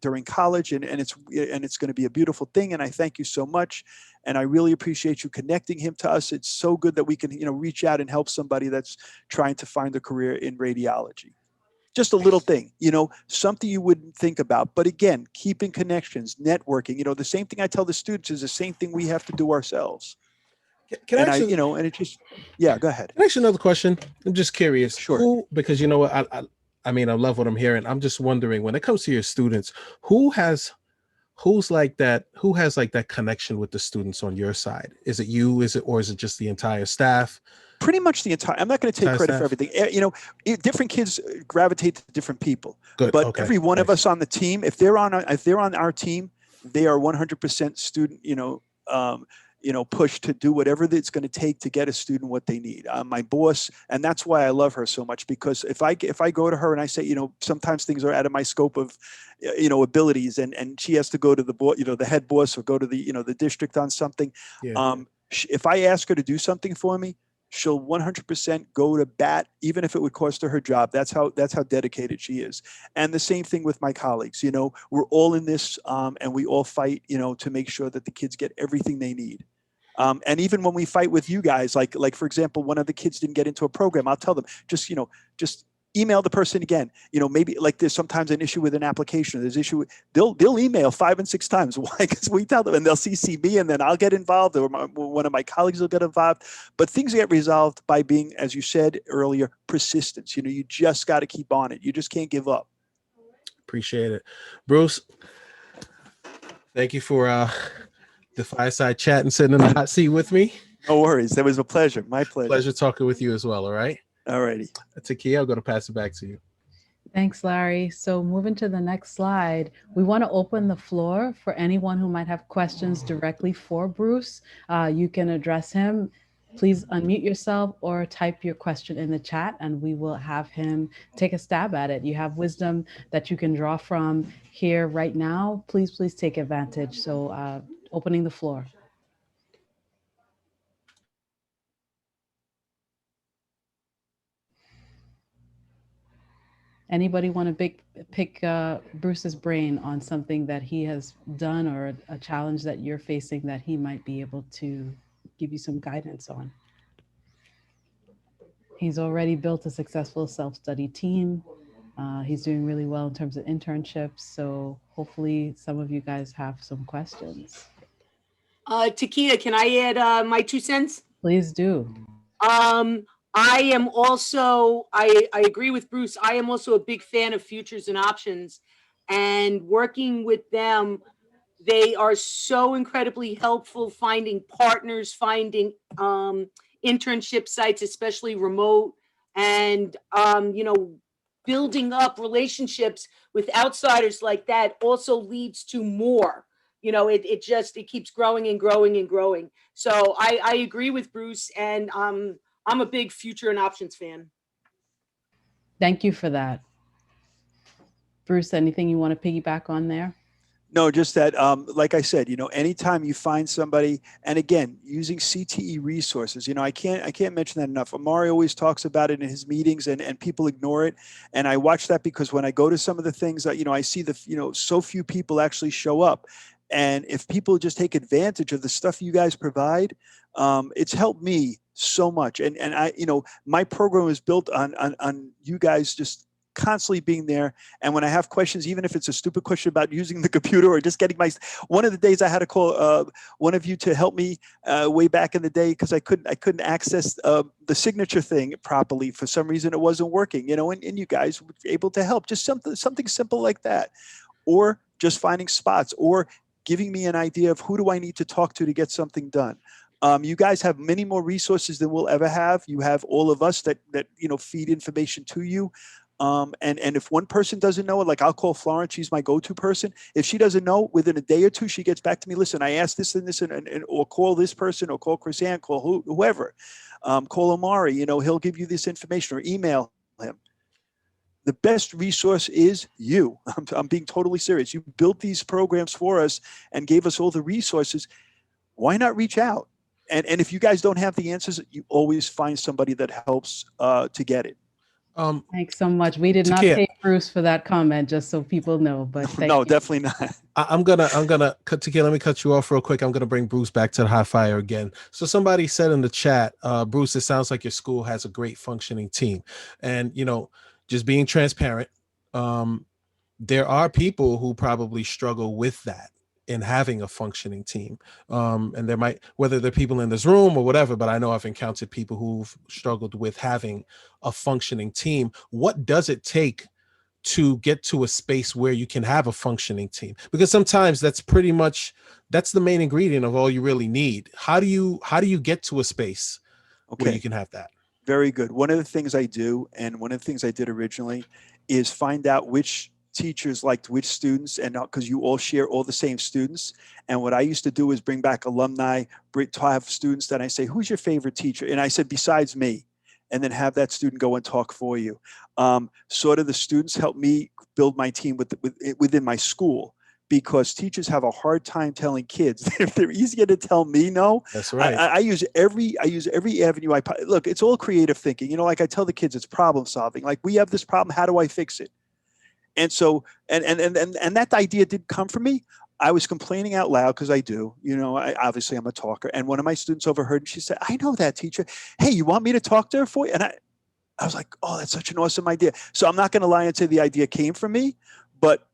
during college, and it's going to be a beautiful thing. And I thank you so much. And I really appreciate you connecting him to us. It's so good that we can, reach out and help somebody that's trying to find a career in radiology. Just a little thing, something you wouldn't think about. But again, keeping connections, networking, the same thing I tell the students is the same thing we have to do ourselves. Can And I actually, and it just, yeah, go ahead. can I ask you another question? I'm just curious. Sure. Because you know what, I mean, I love what I'm hearing. I'm just wondering, when it comes to your students, who has like that connection with the students on your side? Is it you? Or is it just the entire staff? Pretty much the entire. I'm not going to take credit for everything. Different kids gravitate to different people. Good. But Okay. every one of us on the team, if they're on our team, they are 100% student. Push to do whatever it's going to take to get a student what they need. My boss, and that's why I love her so much, because if I go to her and I say, sometimes things are out of my scope of, abilities, and she has to go to the the head boss, or go to the district on something. Yeah. If I ask her to do something for me, she'll 100% go to bat, even if it would cost her job. That's how dedicated she is. And the same thing with my colleagues. We're all in this, and we all fight, to make sure that the kids get everything they need. And even when we fight with you guys, like for example, one of the kids didn't get into a program, I'll tell them, just email the person again. Maybe like there's sometimes an issue with an application. There's issue. They'll email 5 and 6 times. Why? Because we tell them, and they'll CC me, and then I'll get involved, or one of my colleagues will get involved. But things get resolved by being, as you said earlier, persistence. You just got to keep on it. You just can't give up. Appreciate it, Bruce. Thank you for the fireside chat and sitting in the hot seat with me. No worries. That was a pleasure. My pleasure. Pleasure talking with you as well. All right. All righty. Takia, I'm going to pass it back to you. Thanks, Larry. So moving to the next slide, we want to open the floor for anyone who might have questions directly for Bruce. You can address him. Please unmute yourself or type your question in the chat, and we will have him take a stab at it. You have wisdom that you can draw from here right now. Please take advantage. So opening the floor. Anybody want to pick Bruce's brain on something that he has done, or a challenge that you're facing that he might be able to give you some guidance on? He's already built a successful self-study team. He's doing really well in terms of internships. So hopefully some of you guys have some questions. Takia, can I add my 2 cents? Please do. I am also, I agree with Bruce. I am also a big fan of Futures and Options, and working with them, they are so incredibly helpful finding partners, finding internship sites, especially remote, and building up relationships with outsiders like that also leads to more. It keeps growing and growing and growing. So I agree with Bruce, and I'm a big Future and Options fan. Thank you for that. Bruce, anything you want to piggyback on there? No, just that, like I said, anytime you find somebody, and again, using CTE resources, I can't mention that enough. Amari always talks about it in his meetings, and people ignore it. And I watch that because when I go to some of the things that, I see so few people actually show up. And if people just take advantage of the stuff you guys provide, it's helped me so much. And I, my program is built on you guys just constantly being there. And when I have questions, even if it's a stupid question about using the computer or just getting one of the days I had to call one of you to help me way back in the day, because I couldn't access the signature thing properly. For some reason, it wasn't working, and you guys were able to help. Just something simple like that, or just finding spots, or giving me an idea of who do I need to talk to get something done. You guys have many more resources than we'll ever have. You have all of us that feed information to you. And if one person doesn't know it, like I'll call Florence, she's my go-to person. If she doesn't know, within a day or two, she gets back to me. Listen, I asked this and this, or call this person, or call Chris Ann, call whoever, call Omari. He'll give you this information, or email him. The best resource is you. I'm being totally serious. You built these programs for us and gave us all the resources. Why not reach out? And if you guys don't have the answers, you always find somebody that helps to get it. Thanks so much. We did not Takia, pay Bruce for that comment, just so people know. But thank No, you. definitely not. I'm gonna Takia, let me cut you off real quick. I'm gonna bring Bruce back to the high fire again. So somebody said in the chat, Bruce, it sounds like your school has a great functioning team. And just being transparent, there are people who probably struggle with that in having a functioning team. And there might, whether they're people in this room or whatever, but I know I've encountered people who've struggled with having a functioning team. What does it take to get to a space where you can have a functioning team? Because sometimes that's the main ingredient of all you really need. How do you get to a space where you can have that? Very good. One of the things I do, and one of the things I did originally, is find out which teachers liked which students, and because you all share all the same students. And what I used to do is bring back alumni, to have students that I say, who's your favorite teacher? And I said, besides me, and then have that student go and talk for you. Sort of the students help me build my team within my school, because teachers have a hard time telling kids. If they're easier to tell me no. That's right. I use every avenue. Look, it's all creative thinking. Like I tell the kids, it's problem solving. Like, we have this problem, how do I fix it? And so, and that idea did come from me. I was complaining out loud, because I do, obviously I'm a talker. And one of my students overheard, and she said, I know that teacher. Hey, you want me to talk to her for you? And I was like, oh, that's such an awesome idea. So I'm not going to lie and say the idea came from me, but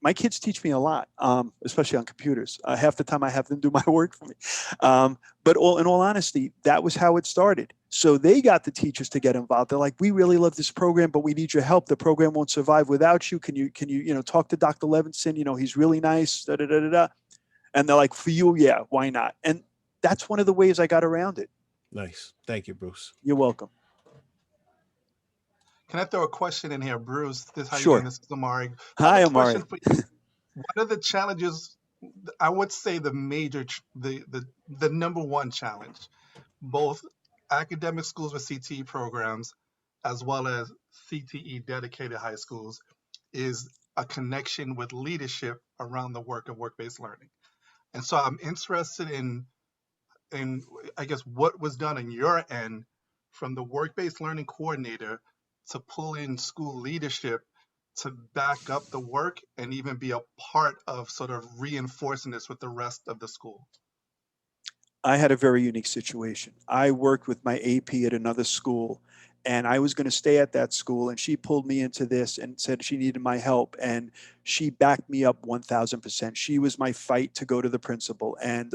my kids teach me a lot, especially on computers. Half the time I have them do my work for me. But in all honesty, that was how it started. So they got the teachers to get involved. They're like, we really love this program, but we need your help. The program won't survive without you. Can you talk to Dr. Levinson? He's really nice. Da, da, da, da, da. And they're like, for you, yeah, why not? And that's one of the ways I got around it. Nice. Thank you, Bruce. You're welcome. Can I throw a question in here, Bruce? This how Sure. you doing? This is Omari. Hi, Omari. What are the challenges? I would say the major, the number one challenge, both academic schools with CTE programs, as well as CTE dedicated high schools, is a connection with leadership around the work of work-based learning. And so I'm interested in I guess what was done on your end from the work-based learning coordinator to pull in school leadership to back up the work and even be a part of sort of reinforcing this with the rest of the school. I had a very unique situation. I worked with my AP at another school, and I was going to stay at that school, and she pulled me into this and said she needed my help, and she backed me up 1,000%. She was my fight to go to the principal and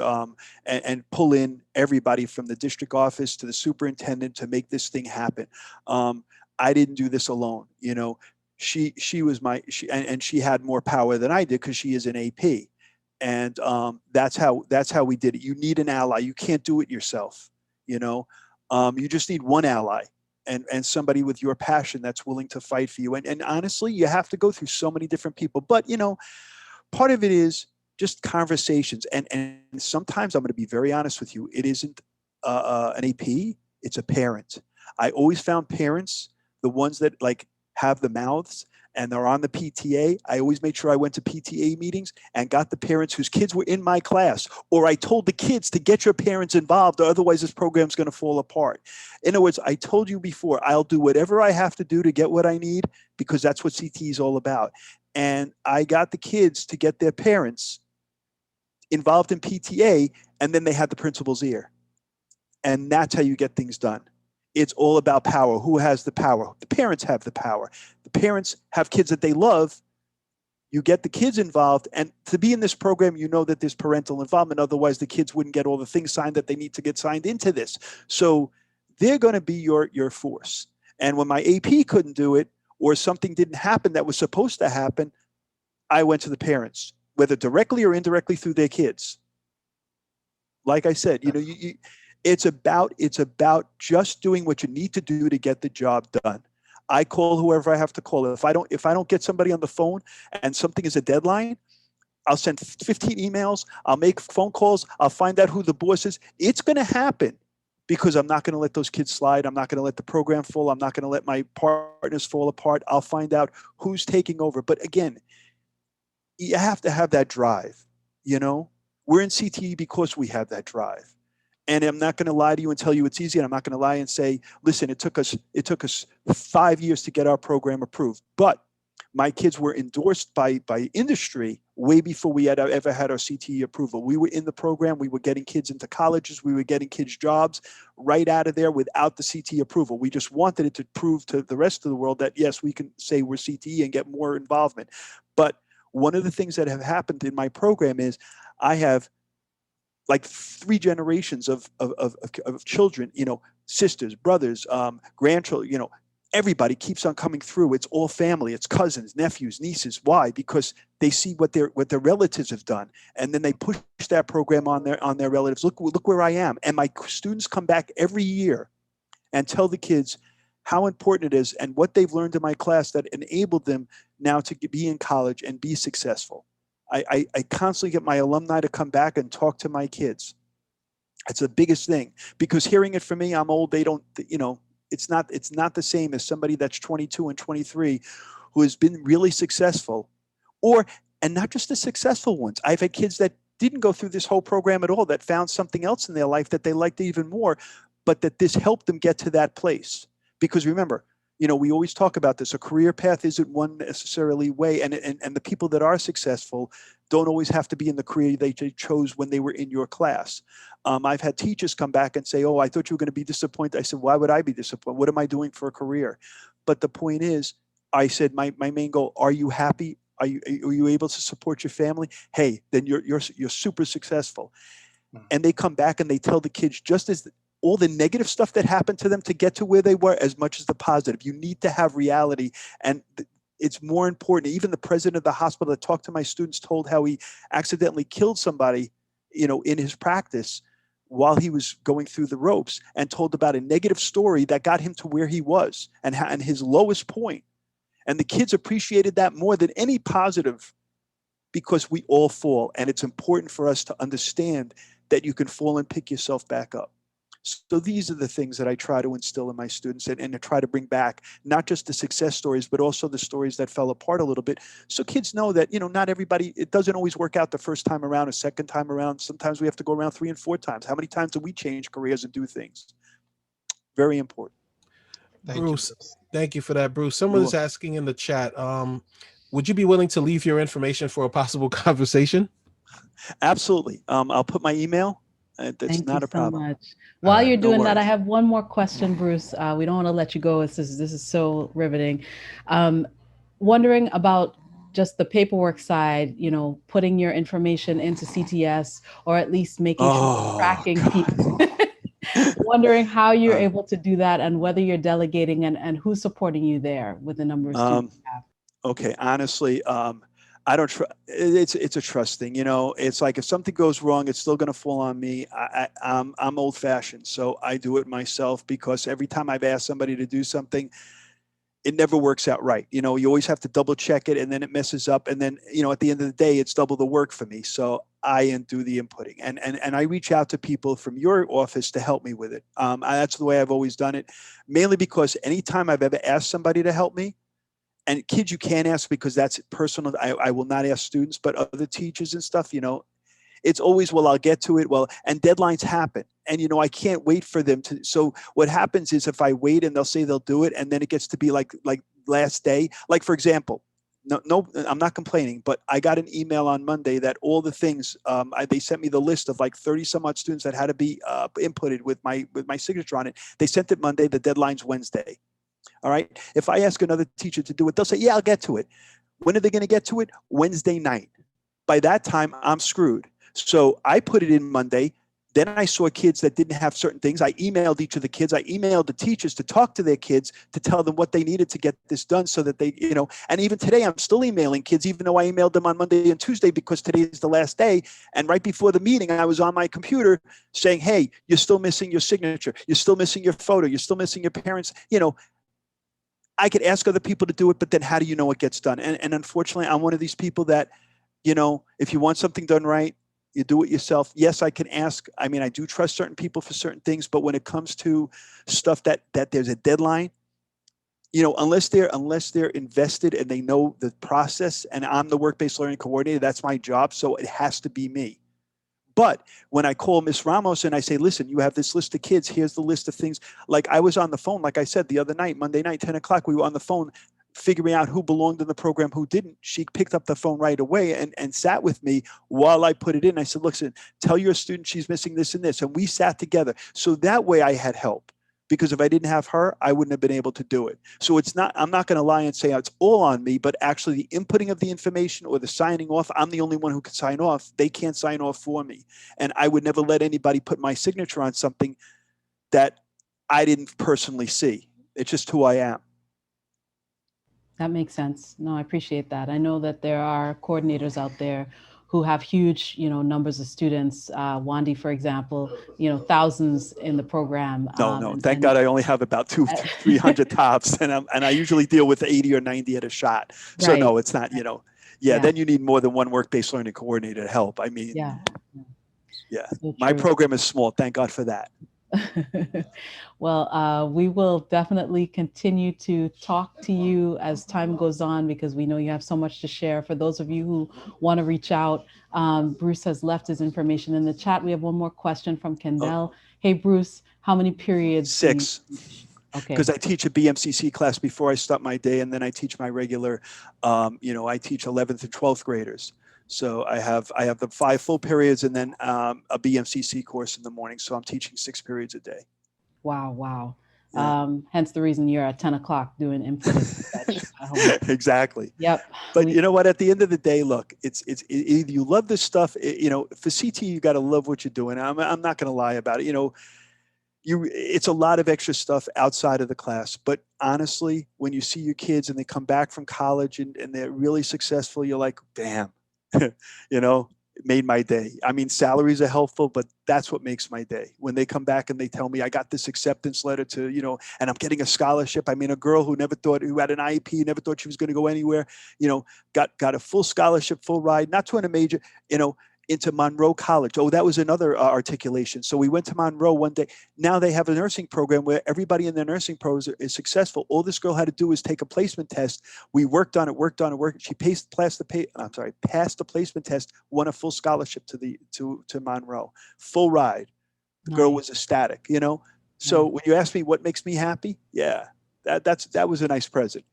pull in everybody from the district office to the superintendent to make this thing happen. I didn't do this alone. She was and she had more power than I did because she is an AP. And that's how we did it. You need an ally. You can't do it yourself. You just need one ally and somebody with your passion that's willing to fight for you. And honestly, you have to go through so many different people. But part of it is just conversations. And sometimes, I'm going to be very honest with you, it isn't an AP. It's a parent. I always found parents, the ones that have the mouths and they're on the PTA. I always made sure I went to PTA meetings and got the parents whose kids were in my class, or I told the kids to get your parents involved, or otherwise this program's going to fall apart. In other words, I told you before, I'll do whatever I have to do to get what I need, because that's what CTE is all about. And I got the kids to get their parents involved in PTA, and then they had the principal's ear. And that's how you get things done. It's all about power. Who has the power? The parents have the power. The parents have kids that they love. You get the kids involved. And to be in this program, you know that there's parental involvement. Otherwise, the kids wouldn't get all the things signed that they need to get signed into this. So they're going to be your force. And when my AP couldn't do it, or something didn't happen that was supposed to happen, I went to the parents, whether directly or indirectly through their kids. Like I said, it's about just doing what you need to do to get the job done. I call whoever I have to call. If I don't get somebody on the phone and something is a deadline, I'll send 15 emails. I'll make phone calls. I'll find out who the boss is. It's going to happen because I'm not going to let those kids slide. I'm not going to let the program fall. I'm not going to let my partners fall apart. I'll find out who's taking over. But again, you have to have that drive. We're in CTE because we have that drive. And I'm not going to lie to you and tell you it's easy. And I'm not going to lie and say, listen, it took us 5 years to get our program approved. But my kids were endorsed by industry way before we had ever had our CTE approval. We were in the program. We were getting kids into colleges. We were getting kids jobs right out of there without the CTE approval. We just wanted it to prove to the rest of the world that, yes, we can say we're CTE and get more involvement. But one of the things that have happened in my program is I have like 3 generations of children, sisters, brothers, grandchildren, everybody keeps on coming through. It's all family. It's cousins, nephews, nieces. Why? Because they see what their relatives have done, and then they push that program on their relatives. Look where I am. And my students come back every year and tell the kids how important it is and what they've learned in my class that enabled them now to be in college and be successful. I constantly get my alumni to come back and talk to my kids. It's the biggest thing, because hearing it from me, I'm old. They don't, it's not the same as somebody that's 22 and 23 who has been really successful, and not just the successful ones. I've had kids that didn't go through this whole program at all, that found something else in their life that they liked even more, but that this helped them get to that place. Because remember, we always talk about this. A career path isn't one necessarily way, and the people that are successful don't always have to be in the career they chose when they were in your class. I've had teachers come back and say, "Oh, I thought you were going to be disappointed." I said, "Why would I be disappointed? What am I doing for a career?" But the point is, I said, my main goal: are you happy? Are you able to support your family? Hey, then you're super successful. And they come back and they tell the kids just as all the negative stuff that happened to them to get to where they were, as much as the positive. You need to have reality, and it's more important. Even the president of the hospital that talked to my students told how he accidentally killed somebody, in his practice while he was going through the ropes, and told about a negative story that got him to where he was and his lowest point. And the kids appreciated that more than any positive, because we all fall, and it's important for us to understand that you can fall and pick yourself back up. So these are the things that I try to instill in my students, and to try to bring back not just the success stories, but also the stories that fell apart a little bit. So kids know that, not everybody, it doesn't always work out the first time around, a second time around. Sometimes we have to go around 3 and 4 times. How many times do we change careers and do things? Very important. Thank you, Bruce, Bruce. thank you for that, Bruce. Someone is asking in the chat, would you be willing to leave your information for a possible conversation? Absolutely. I'll put my email. That's Thank not you a problem. so much. While you're No doing that, I worries. have one more question, Bruce. We don't want to let you go. This is so riveting. Wondering about just the paperwork side, putting your information into CTS, or at least making sure you're tracking people. Wondering how you're able to do that, and whether you're delegating, and who's supporting you there with the number of students you have. Okay, honestly, I don't trust. It's a trust thing, It's like if something goes wrong, it's still going to fall on me. I'm old fashioned, so I do it myself, because every time I've asked somebody to do something, it never works out right. You always have to double check it, and then it messes up, and then at the end of the day, it's double the work for me. So I do the inputting, and I reach out to people from your office to help me with it. That's the way I've always done it, mainly because anytime I've ever asked somebody to help me. And kids, you can't ask, because that's personal. I will not ask students, but other teachers and stuff, it's always, well, I'll get to it. Well, and deadlines happen. And, I can't wait for them to. So what happens is, if I wait and they'll say they'll do it, and then it gets to be like last day. Like, for example, no, I'm not complaining, but I got an email on Monday that all the things, they sent me the list of like 30 some odd students that had to be inputted with my signature on it. They sent it Monday. The deadline's Wednesday. All right. If I ask another teacher to do it, they'll say, yeah, I'll get to it. When are they going to get to it? Wednesday night. By that time, I'm screwed. So I put it in Monday. Then I saw kids that didn't have certain things. I emailed each of the kids. I emailed the teachers to talk to their kids, to tell them what they needed to get this done, so that they, and even today I'm still emailing kids, even though I emailed them on Monday and Tuesday, because today is the last day. And right before the meeting, I was on my computer saying, hey, you're still missing your signature. You're still missing your photo. You're still missing your parents. I could ask other people to do it, but then how do you know it gets done? And unfortunately, I'm one of these people that, if you want something done right, you do it yourself. Yes, I can ask. I mean, I do trust certain people for certain things, but when it comes to stuff that there's a deadline, unless they're invested and they know the process, and I'm the work-based learning coordinator, that's my job, so it has to be me. But when I call Miss Ramos and I say, listen, you have this list of kids, here's the list of things. Like I was on the phone, like I said, the other night, Monday night, 10 o'clock, we were on the phone figuring out who belonged in the program, who didn't. She picked up the phone right away and sat with me while I put it in. I said, listen, tell your student she's missing this and this. And we sat together. So that way I had help. Because if I didn't have her, I wouldn't have been able to do it. So I'm not going to lie and say it's all on me, but actually the inputting of the information or the signing off, I'm the only one who can sign off. They can't sign off for me. And I would never let anybody put my signature on something that I didn't personally see. It's just who I am. That makes sense. No, I appreciate that. I know that there are coordinators out there who have huge, numbers of students. Wandy, for example, thousands in the program. No. Thank God I only have about 300 tops, and I usually deal with 80 or 90 at a shot. So right. No, it's not. Then you need more than one work-based learning coordinator to help. I mean, yeah. So My program is small. Thank God for that. Well, we will definitely continue to talk to you as time goes on, because we know you have so much to share. For those of you who want to reach out, Bruce has left his information in the chat. We have one more question from Kendall. Hey, Bruce, how many periods? 6. Okay. Because I teach a BMCC class before I start my day, and then I teach my regular, I teach 11th and 12th graders. So I have the 5 full periods and then a BMCC course in the morning. So I'm teaching 6 periods a day. Wow. Yeah. Hence the reason you're at 10 o'clock doing input and such at home. Exactly. Yep. But you know what? At the end of the day, look, it's either you love this stuff. For CT, you got to love what you're doing. I'm not going to lie about it. It's a lot of extra stuff outside of the class. But honestly, when you see your kids and they come back from college and they're really successful, you're like, damn. It made my day. I mean, salaries are helpful, but that's what makes my day. When they come back and they tell me I got this acceptance letter and I'm getting a scholarship. I mean, a girl who had an IEP, never thought she was going to go anywhere, got a full scholarship, full ride, not to a major, into Monroe College. Oh, that was another articulation. So we went to Monroe one day. Now they have a nursing program where everybody in their nursing program is successful. All this girl had to do was take a placement test. We worked on it. She passed the placement test, won a full scholarship to Monroe, full ride. The girl was ecstatic, So when you ask me what makes me happy, that was a nice present.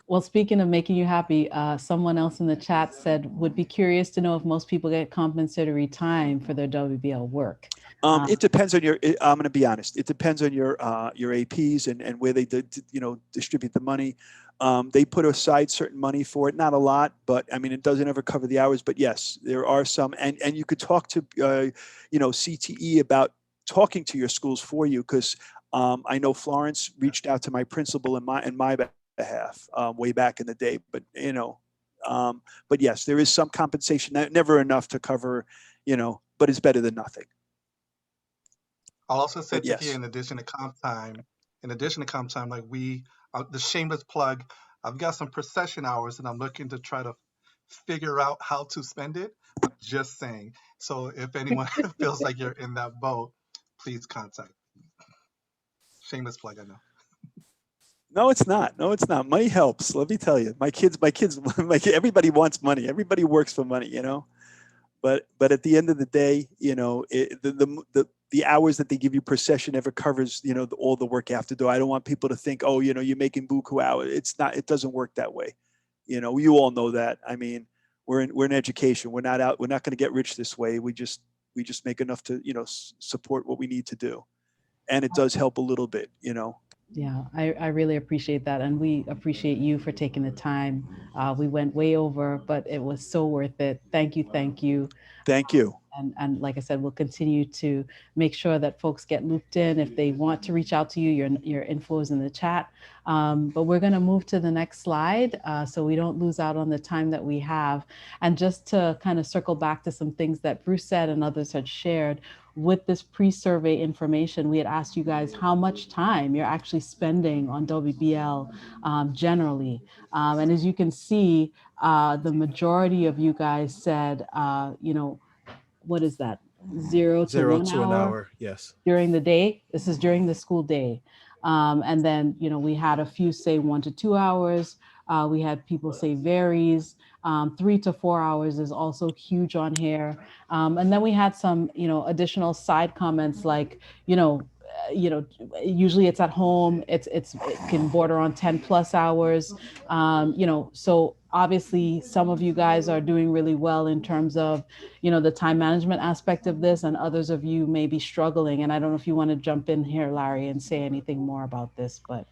Well, speaking of making you happy, someone else in the chat said, would be curious to know if most people get compensatory time for their WBL work. It depends on I'm going to be honest. It depends on your APs and where they distribute the money. They put aside certain money for it, not a lot, but I mean, it doesn't ever cover the hours, but yes, there are some, and you could talk to, CTE about talking to your schools for you. Cause I know Florence reached out to my principal in my behalf way back in the day, but but yes, there is some compensation, never enough to cover, but it's better than nothing. I'll also say to yes. here, in addition to comp time, like the shameless plug, I've got some procession hours and I'm looking to try to figure out how to spend it. I'm just saying. So if anyone feels like you're in that boat, please contact me. Shameless plug, I know. No, it's not. Money helps. Let me tell you, my kids, everybody wants money. Everybody works for money, but at the end of the day, the hours that they give you per session never covers, all the work you have to do. I don't want people to think, oh, you're making buku hours. It's not, it doesn't work that way. You all know that. I mean, we're in education. We're not going to get rich this way. We just make enough to, support what we need to do. And it does help a little bit, Yeah, I really appreciate that. And we appreciate you for taking the time. We went way over, but it was so worth it. Thank you. Thank you. And like I said, we'll continue to make sure that folks get looped in. If they want to reach out to you, your info is in the chat. But we're going to move to the next slide so we don't lose out on the time that we have. And just to kind of circle back to some things that Bruce said and others had shared, with this pre-survey information, we had asked you guys how much time you're actually spending on WBL generally. And as you can see, the majority of you guys said, what is that? 0 1 to an hour hour. Yes. during the day. This is during the school day. And then, we had a few say 1 to 2 hours. We had people say varies. 3 to 4 hours is also huge on here. And then we had some, additional side comments like, usually it's at home. It can border on 10 plus hours. So obviously some of you guys are doing really well in terms of, the time management aspect of this, and others of you may be struggling. And I don't know if you want to jump in here, Larry, and say anything more about this, but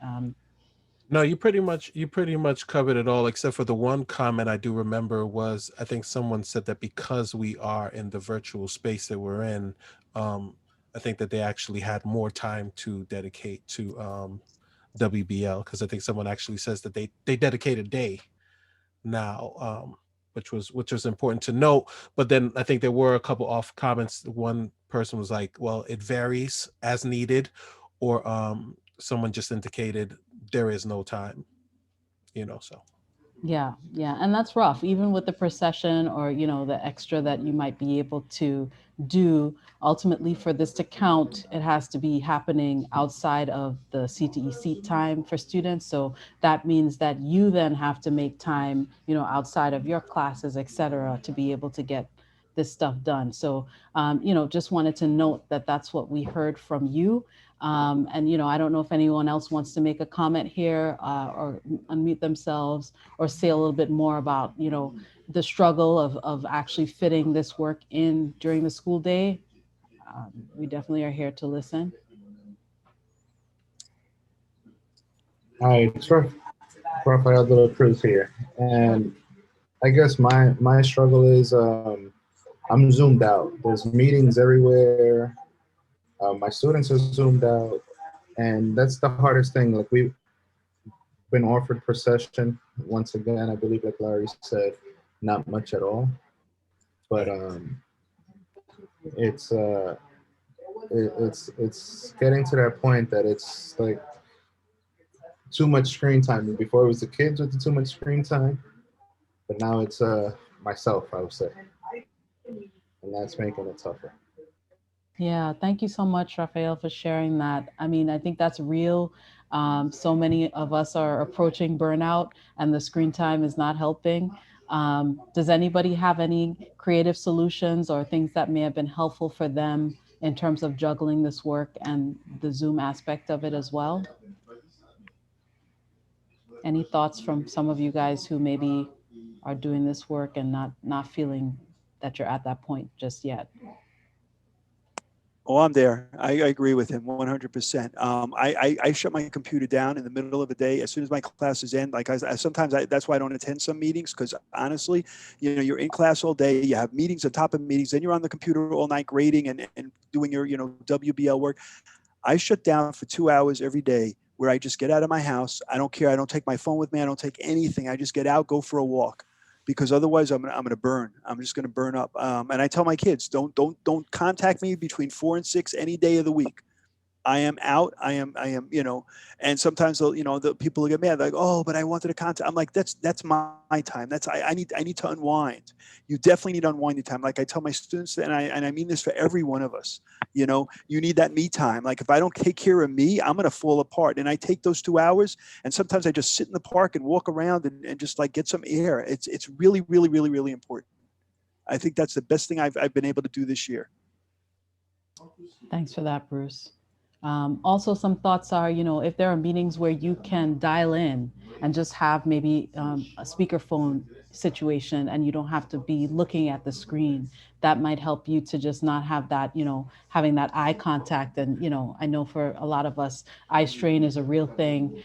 No, you pretty much covered it all, except for the one comment I do remember was, I think someone said that because we are in the virtual space that we're in, I think that they actually had more time to dedicate to WBL, because I think someone actually says that they dedicate a day now, which was important to note. But then I think there were a couple off comments. One person was like, well, it varies as needed, or someone just indicated there is no time, so. yeah, and that's rough. Even with the procession or the extra that you might be able to do, ultimately for this to count, it has to be happening outside of the CTE seat time for students. So that means that you then have to make time, outside of your classes, et cetera, to be able to get this stuff done. So, just wanted to note that that's what we heard from you. And I don't know if anyone else wants to make a comment here or unmute themselves or say a little bit more about, the struggle of actually fitting this work in during the school day. We definitely are here to listen. Hi, it's Rafael de la Cruz here, and I guess my struggle is I'm zoomed out. There's meetings everywhere. My students are zoomed out, and that's the hardest thing. Like, we've been offered per session. Once again, I believe, like Larry said, not much at all. But it's it's getting to that point that it's like too much screen time. Before it was the kids with the too much screen time, but now it's myself, I would say, and that's making it tougher. Yeah, thank you so much, Rafael, for sharing that. I mean, I think that's real. So many of us are approaching burnout, and the screen time is not helping. Does anybody have any creative solutions or things that may have been helpful for them in terms of juggling this work and the Zoom aspect of it as well? Any thoughts from some of you guys who maybe are doing this work and not feeling that you're at that point just yet? Oh, I'm there. I agree with him 100%. I shut my computer down in the middle of the day as soon as my classes end. Like sometimes that's why I don't attend some meetings, because honestly, you're in class all day. You have meetings on top of meetings. Then you're on the computer all night grading and doing your WBL work. I shut down for 2 hours every day where I just get out of my house. I don't care. I don't take my phone with me. I don't take anything. I just get out, go for a walk, because otherwise I'm gonna burn. I'm just gonna burn up. And I tell my kids, don't contact me between 4 and 6 any day of the week. I am out. I am, and sometimes the people get mad, like, oh, but I wanted to contact. I'm like, that's my time. I need to unwind. You definitely need to unwind your time. Like I tell my students, and I mean this for every one of us, you need that me time. Like if I don't take care of me, I'm going to fall apart. And I take those 2 hours, and sometimes I just sit in the park and walk around and just like get some air. It's really, really, really, really important. I think that's the best thing I've been able to do this year. Thanks for that, Bruce. Also, some thoughts are, if there are meetings where you can dial in and just have maybe a speakerphone situation and you don't have to be looking at the screen, that might help you to just not have that, having that eye contact. And, I know for a lot of us, eye strain is a real thing.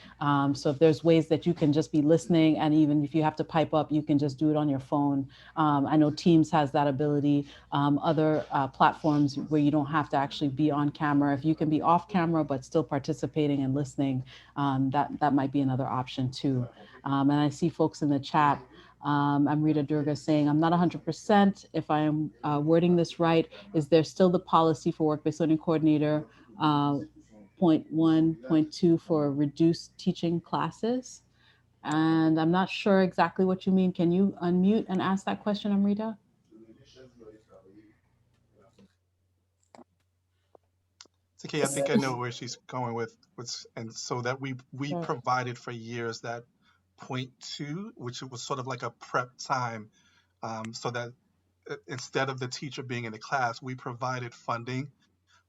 So if there's ways that you can just be listening, and even if you have to pipe up, you can just do it on your phone. I know Teams has that ability. Other platforms where you don't have to actually be on camera. If you can be off camera but still participating and listening, that might be another option too. And I see folks in the chat. Amrita Durga saying, I'm not 100% if I am wording this right. Is there still the policy for work-based learning coordinator, point one, point two for reduced teaching classes? And I'm not sure exactly what you mean. Can you unmute and ask that question, Amrita? It's okay. I think I know where she's going with, and so that we Sure. provided for years that point two, which was sort of like a prep time, so that instead of the teacher being in the class, we provided funding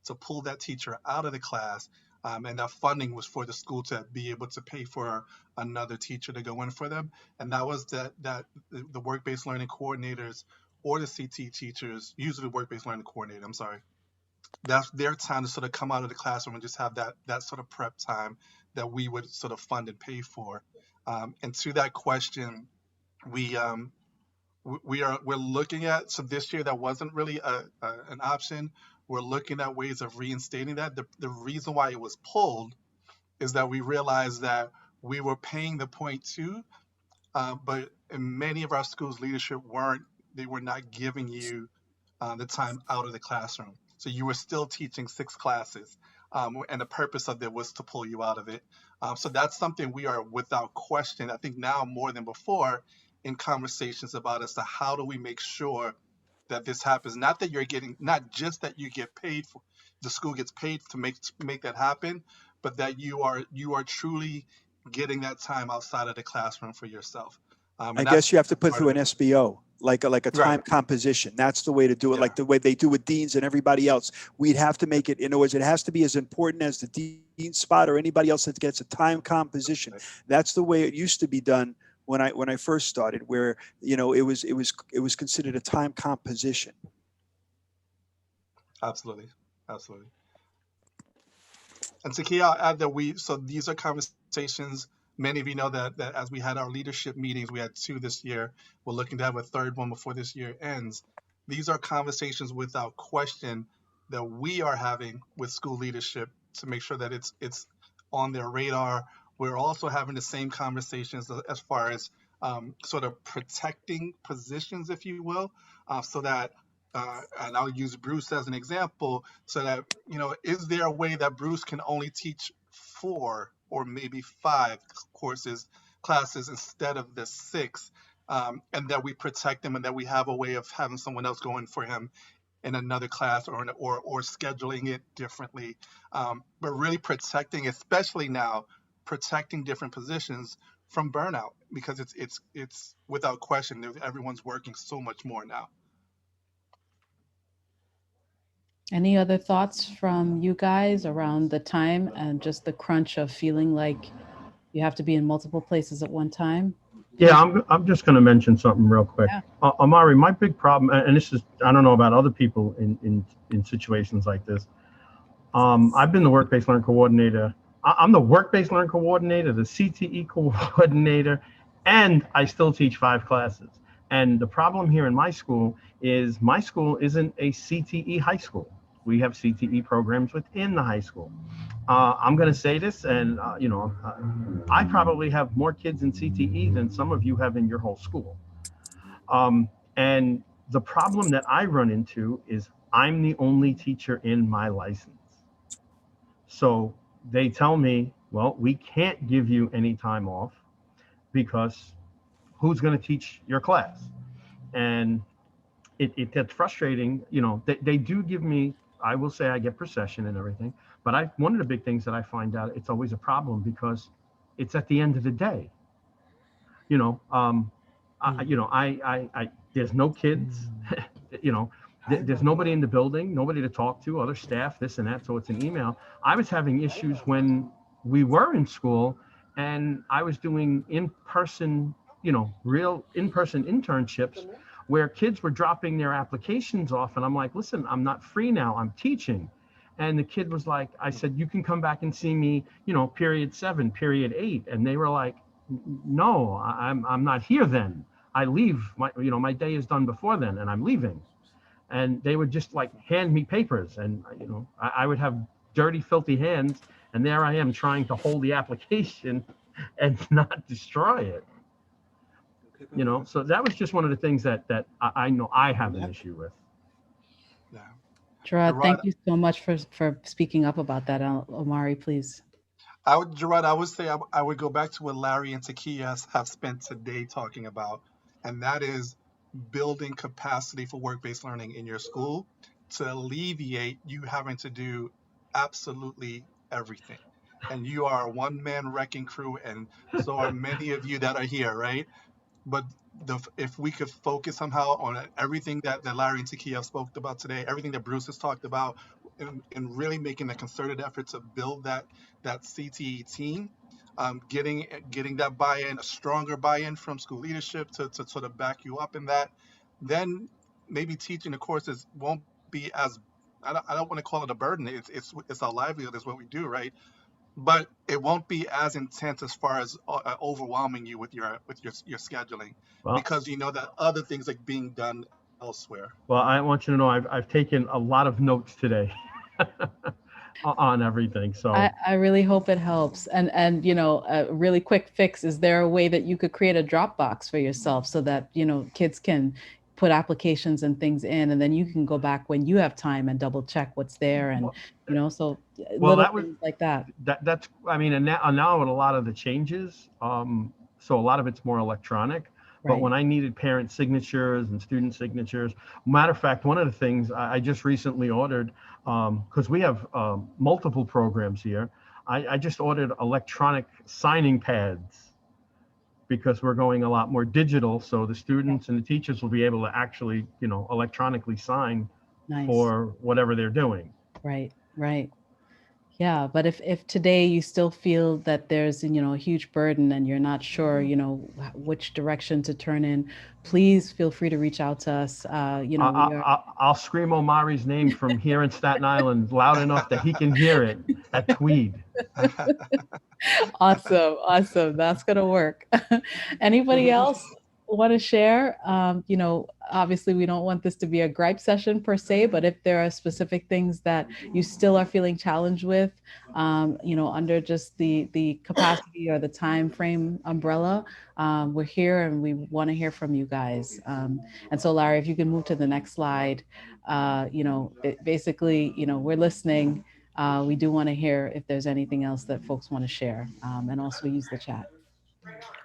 to pull that teacher out of the class. And that funding was for the school to be able to pay for another teacher to go in for them. And that was that the work-based learning coordinators or the CT teachers, usually the work-based learning coordinator, I'm sorry, that's their time to sort of come out of the classroom and just have that sort of prep time that we would sort of fund and pay for. And to that question, we we're looking at, so this year that wasn't really an option. We're looking at ways of reinstating that. The reason why it was pulled is that we realized that we were paying the point two, but in many of our schools leadership they were not giving you the time out of the classroom. So you were still teaching 6 classes, and the purpose of it was to pull you out of it. So that's something we are, without question, I think now more than before, in conversations about as to how do we make sure that this happens. Not that you're getting, not just that you get paid for, the school gets paid to make that happen, but that you are truly getting that time outside of the classroom for yourself. I And guess that's you have to put part through of an it. SBO, like a Right. time composition. That's the way to do it, Yeah. like the way they do with deans and everybody else. We'd have to make it, in other words, it has to be as important as the dean spot or anybody else that gets a time composition. That's the way it used to be done when I first started, where it was considered a time composition. Absolutely. Absolutely. And Taki, I'll add that so these are conversations. Many of you know that as we had our leadership meetings, we had 2 this year. We're looking to have a third one before this year ends. These are conversations without question that we are having with school leadership to make sure that it's on their radar. We're also having the same conversations as far as sort of protecting positions, if you will, so that and I'll use Bruce as an example, so that, is there a way that Bruce can only teach 4 or maybe 5 classes instead of the 6, and that we protect him and that we have a way of having someone else going for him in another class or scheduling it differently, but really protecting, especially now, protecting different positions from burnout, because it's without question everyone's working so much more now. Any other thoughts from you guys around the time and just the crunch of feeling like you have to be in multiple places at one time? Yeah, I'm just going to mention something real quick. Yeah. Amari, my big problem, and this is, I don't know about other people in situations like this. I've been the work-based learning coordinator. I'm the work-based learning coordinator, the CTE coordinator, and I still teach 5 classes. And the problem here in my school isn't a CTE high school. We have CTE programs within the high school. I'm going to say this, and I probably have more kids in CTE than some of you have in your whole school. And the problem that I run into is I'm the only teacher in my license. So they tell me, well, we can't give you any time off because who's going to teach your class? And it gets frustrating. They do give me, I will say I get procession and everything, but one of the big things that I find out, it's always a problem because it's at the end of the day. There's no kids, there's nobody in the building, nobody to talk to, other staff, this and that. So it's an email. I was having issues when we were in school and I was doing in-person, real in-person internships where kids were dropping their applications off. And I'm like, listen, I'm not free now, I'm teaching. And the kid was like, I said, you can come back and see me, period 7, period 8. And they were like, no, I'm not here then. I leave, my day is done before then and I'm leaving. And they would just like hand me papers, and I would have dirty, filthy hands, and there I am trying to hold the application and not destroy it. So that was just one of the things that I know I have an issue with. Yeah. Gerard, Gerard, thank you so much for speaking up about that. Omari, please. Gerard, I would say I would go back to what Larry and Takia have spent today talking about, and that is building capacity for work-based learning in your school to alleviate you having to do absolutely everything. And you are a one-man wrecking crew, and so are many of you that are here, right? But if we could focus somehow on everything that Larry and Takia spoke about today, everything that Bruce has talked about, and really making a concerted effort to build that CTE team, getting that buy-in, a stronger buy-in from school leadership to sort of back you up in that, then maybe teaching the courses won't be as, I don't want to call it a burden. It's our livelihood, is what we do, right? But it won't be as intense as far as overwhelming you with your scheduling, Well, because you know that other things are being done elsewhere. well, I want you to know I've taken a lot of notes today on everything. So I really hope it helps. And a really quick fix, is there a way that you could create a Dropbox for yourself so that, kids can put applications and things in, and then you can go back when you have time and double check what's there, and so well, little that was things like that. that's I mean, and now with a lot of the changes, so a lot of it's more electronic. But Right. when I needed parent signatures and student signatures, matter of fact, one of the things I just recently ordered, because we have multiple programs here, I just ordered electronic signing pads because we're going a lot more digital. So the students and the teachers will be able to actually, electronically sign Nice. for whatever they're doing. Right. Right. Yeah, but if today you still feel that there's, a huge burden and you're not sure, which direction to turn in, please feel free to reach out to us. We are I'll scream Omari's name from here in Staten Island loud enough that he can hear it at Tweed. awesome. Awesome. That's going to work. Anybody else want to share? Obviously, we don't want this to be a gripe session per se, but if there are specific things that you still are feeling challenged with, under just the capacity or the time frame umbrella, we're here and we want to hear from you guys. And so, Larry, if you can move to the next slide, basically, we're listening. We do want to hear if there's anything else that folks want to share, and also use the chat.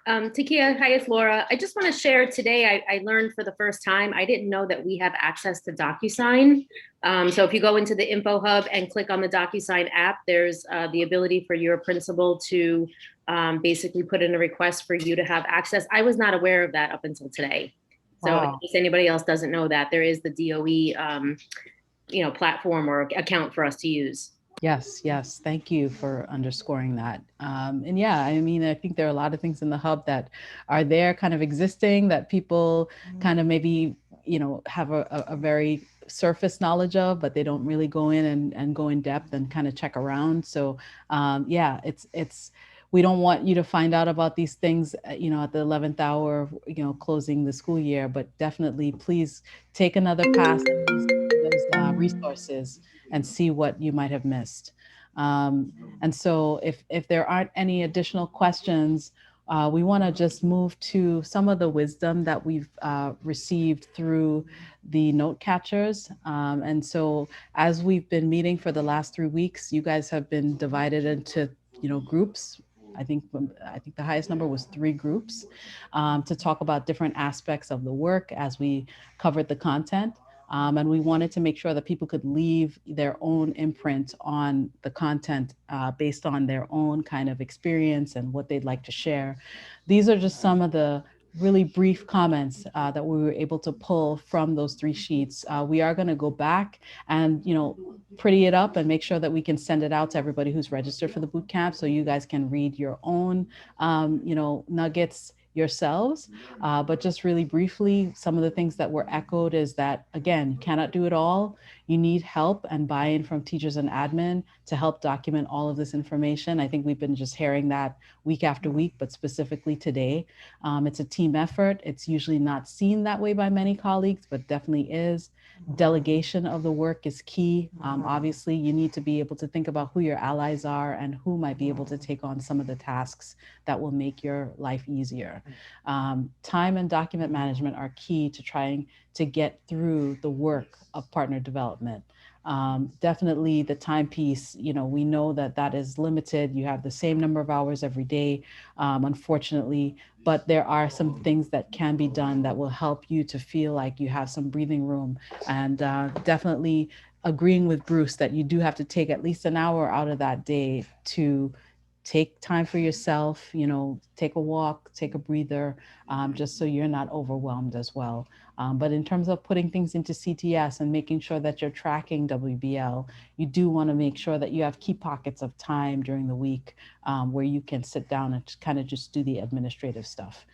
Takia, hi, it's Laura. I just want to share today, I learned for the first time, I didn't know that we have access to DocuSign. So if you go into the Info Hub and click on the DocuSign app, there's the ability for your principal to basically put in a request for you to have access. I was not aware of that up until today. So Wow. in case anybody else doesn't know that, there is the DOE platform or account for us to use. Yes, yes. Thank you for underscoring that. And yeah, I mean, I think there are a lot of things in the hub that are there kind of existing that people kind of maybe, have a very surface knowledge of, but they don't really go in and go in depth and kind of check around. So yeah, it's we don't want you to find out about these things, at the 11th hour, closing the school year, but definitely please take another pass at those resources and see what you might have missed. And so if there aren't any additional questions, we want to just move to some of the wisdom that we've received through the note catchers. And so as we've been meeting for the last 3 weeks, you guys have been divided into, groups. I think the highest number was 3 groups to talk about different aspects of the work as we covered the content. And we wanted to make sure that people could leave their own imprint on the content based on their own kind of experience and what they'd like to share. These are just some of the really brief comments that we were able to pull from those 3 sheets. We are going to go back and, pretty it up and make sure that we can send it out to everybody who's registered for the boot camp so you guys can read your own, nuggets yourselves. But just really briefly, some of the things that were echoed is that, again, you cannot do it all. You need help and buy-in from teachers and admin to help document all of this information. I think we've been just hearing that week after week, but specifically today. It's a team effort. It's usually not seen that way by many colleagues, but definitely is. Delegation of the work is key. Obviously, you need to be able to think about who your allies are and who might be able to take on some of the tasks that will make your life easier. Time and document management are key to trying to get through the work of partner development. Definitely the timepiece, we know that that is limited. You have the same number of hours every day, unfortunately, but there are some things that can be done that will help you to feel like you have some breathing room. And definitely agreeing with Bruce that you do have to take at least an hour out of that day to take time for yourself, take a walk, take a breather, just so you're not overwhelmed as well. But in terms of putting things into CTS and making sure that you're tracking WBL, you do want to make sure that you have key pockets of time during the week where you can sit down and kind of just do the administrative stuff.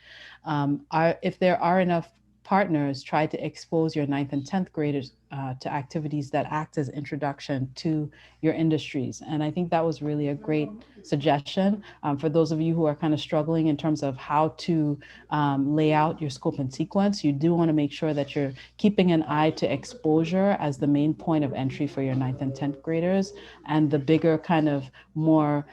If there are enough partners, try to expose your 9th and 10th graders to activities that act as introduction to your industries. And I think that was really a great suggestion for those of you who are kind of struggling in terms of how to lay out your scope and sequence. You do want to make sure that you're keeping an eye to exposure as the main point of entry for your 9th and 10th graders, and the bigger kind of more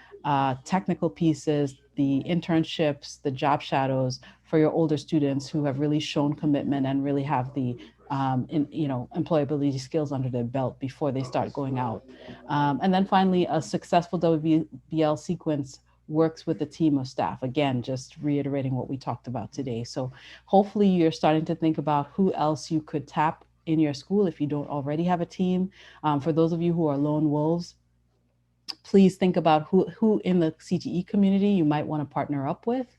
technical pieces, the internships, the job shadows for your older students who have really shown commitment and really have the employability skills under their belt before they start going out. And then finally, a successful WBL sequence works with a team of staff. Again, just reiterating what we talked about today. So hopefully you're starting to think about who else you could tap in your school if you don't already have a team. For those of you who are lone wolves, please think about who in the CTE community you might want to partner up with,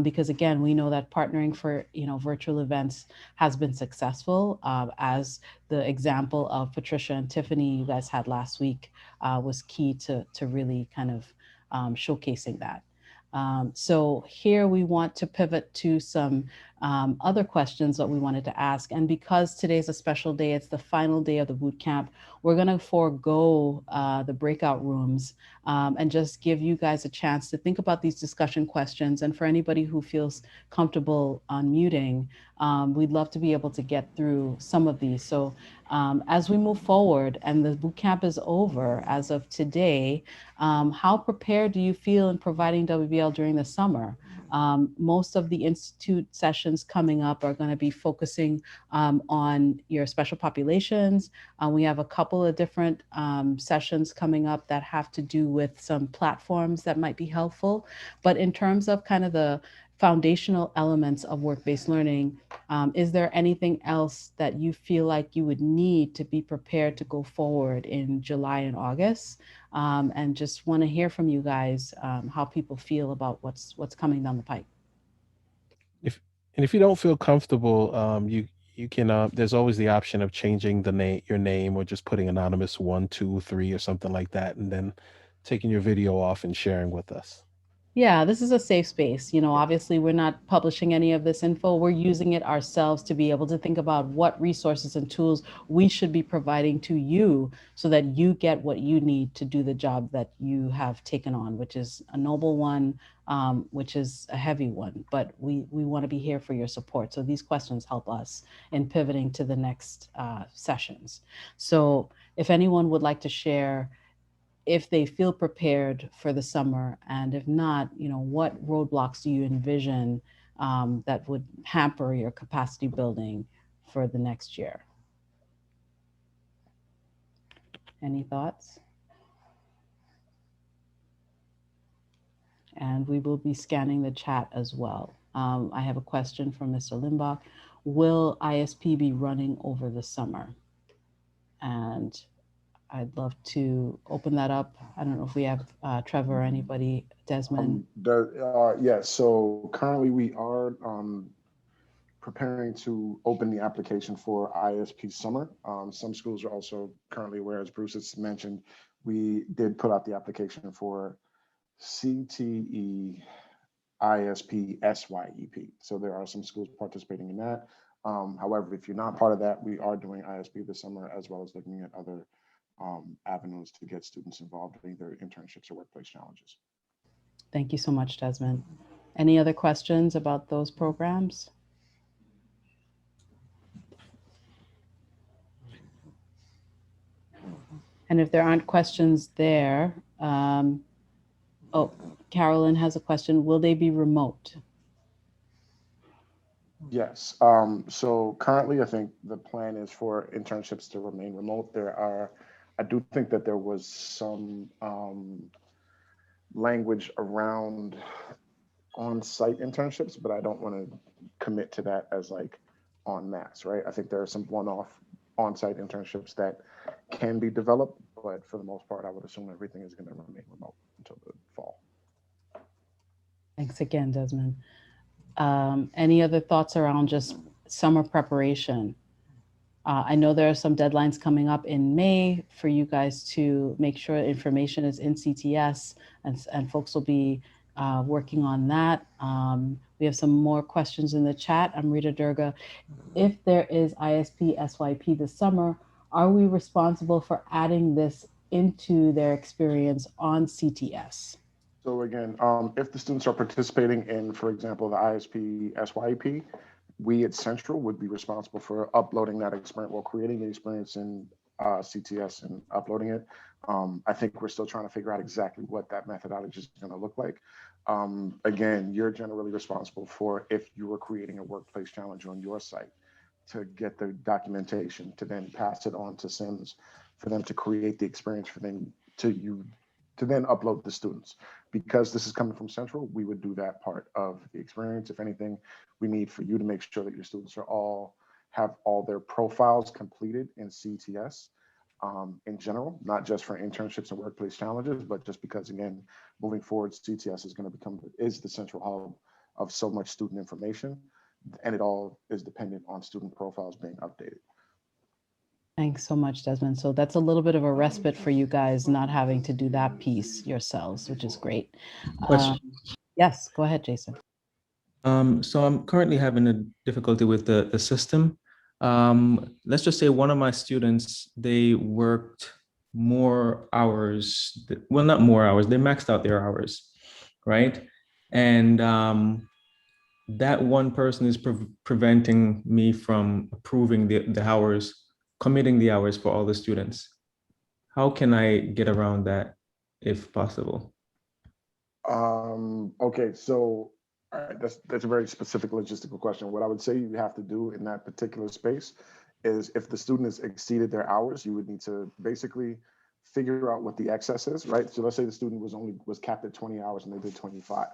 because again, we know that partnering for virtual events has been successful, as the example of Patricia and Tiffany you guys had last week was key to really kind of showcasing that. So here we want to pivot to some other questions that we wanted to ask. And because today's a special day, it's the final day of the boot camp, we're going to forego the breakout rooms and just give you guys a chance to think about these discussion questions. And for anybody who feels comfortable unmuting, we'd love to be able to get through some of these. So as we move forward and the boot camp is over as of today, how prepared do you feel in providing WBL during the summer? Most of the Institute sessions coming up are going to be focusing on your special populations. We have a couple of different sessions coming up that have to do with some platforms that might be helpful. But in terms of kind of the foundational elements of work-based learning, is there anything else that you feel like you would need to be prepared to go forward in July and August? And just want to hear from you guys how people feel about what's coming down the pike. If you don't feel comfortable, you can. There's always the option of changing your name, or just putting anonymous 1, 2, 3 or something like that, and then taking your video off and sharing with us. Yeah, this is a safe space. Obviously, we're not publishing any of this info. We're using it ourselves to be able to think about what resources and tools we should be providing to you so that you get what you need to do the job that you have taken on, which is a noble one, which is a heavy one. But we want to be here for your support. So these questions help us in pivoting to the next sessions. So if anyone would like to share if they feel prepared for the summer, and if not, what roadblocks do you envision that would hamper your capacity building for the next year? Any thoughts? And we will be scanning the chat as well. I have a question from Mr. Limbach. Will ISP be running over the summer? And I'd love to open that up. I don't know if we have Trevor or anybody, Desmond. Yes, so currently we are preparing to open the application for ISP summer. Some schools are also currently aware, as Bruce has mentioned, we did put out the application for CTE ISP SYEP. So there are some schools participating in that. However, if you're not part of that, we are doing ISP this summer, as well as looking at other avenues to get students involved in either internships or workplace challenges. Thank you so much, Desmond. Any other questions about those programs? And if there aren't questions there, oh, Carolyn has a question. Will they be remote? Yes. So currently, I think the plan is for internships to remain remote. I do think that there was some language around on-site internships, but I don't want to commit to that as like en masse, right? I think there are some one-off on-site internships that can be developed, but for the most part, I would assume everything is going to remain remote until the fall. Thanks again, Desmond. Any other thoughts around just summer preparation? I know there are some deadlines coming up in May for you guys to make sure information is in CTS, and folks will be working on that. We have some more questions in the chat. Amrita Durga, if there is ISP SYP this summer, are we responsible for adding this into their experience on CTS? So again, if the students are participating in, for example, the ISP SYP, we at Central would be responsible for uploading that experience, well, creating the experience in CTS and uploading it. I think we're still trying to figure out exactly what that methodology is going to look like. Again, you're generally responsible for, if you were creating a workplace challenge on your site, to get the documentation, to then pass it on to SIMS, for them to create the experience for them to then upload the students. Because this is coming from Central, we would do that part of the experience. If anything, we need for you to make sure that your students have all their profiles completed in CTS in general, not just for internships and workplace challenges, but just because, again, moving forward, CTS is the central hub of so much student information, and it all is dependent on student profiles being updated. Thanks so much, Desmond. So that's a little bit of a respite for you guys, not having to do that piece yourselves, which is great. Yes, go ahead, Jason. So I'm currently having a difficulty with the system. Let's just say one of my students, they worked more hours, well, not more hours, they maxed out their hours, right? And that one person is preventing me from approving the hours, committing the hours for all the students. How can I get around that if possible? Okay, so all right, that's a very specific logistical question. What I would say you have to do in that particular space is, if the student has exceeded their hours, you would need to basically figure out what the excess is, right? So let's say the student was capped at 20 hours and they did 25.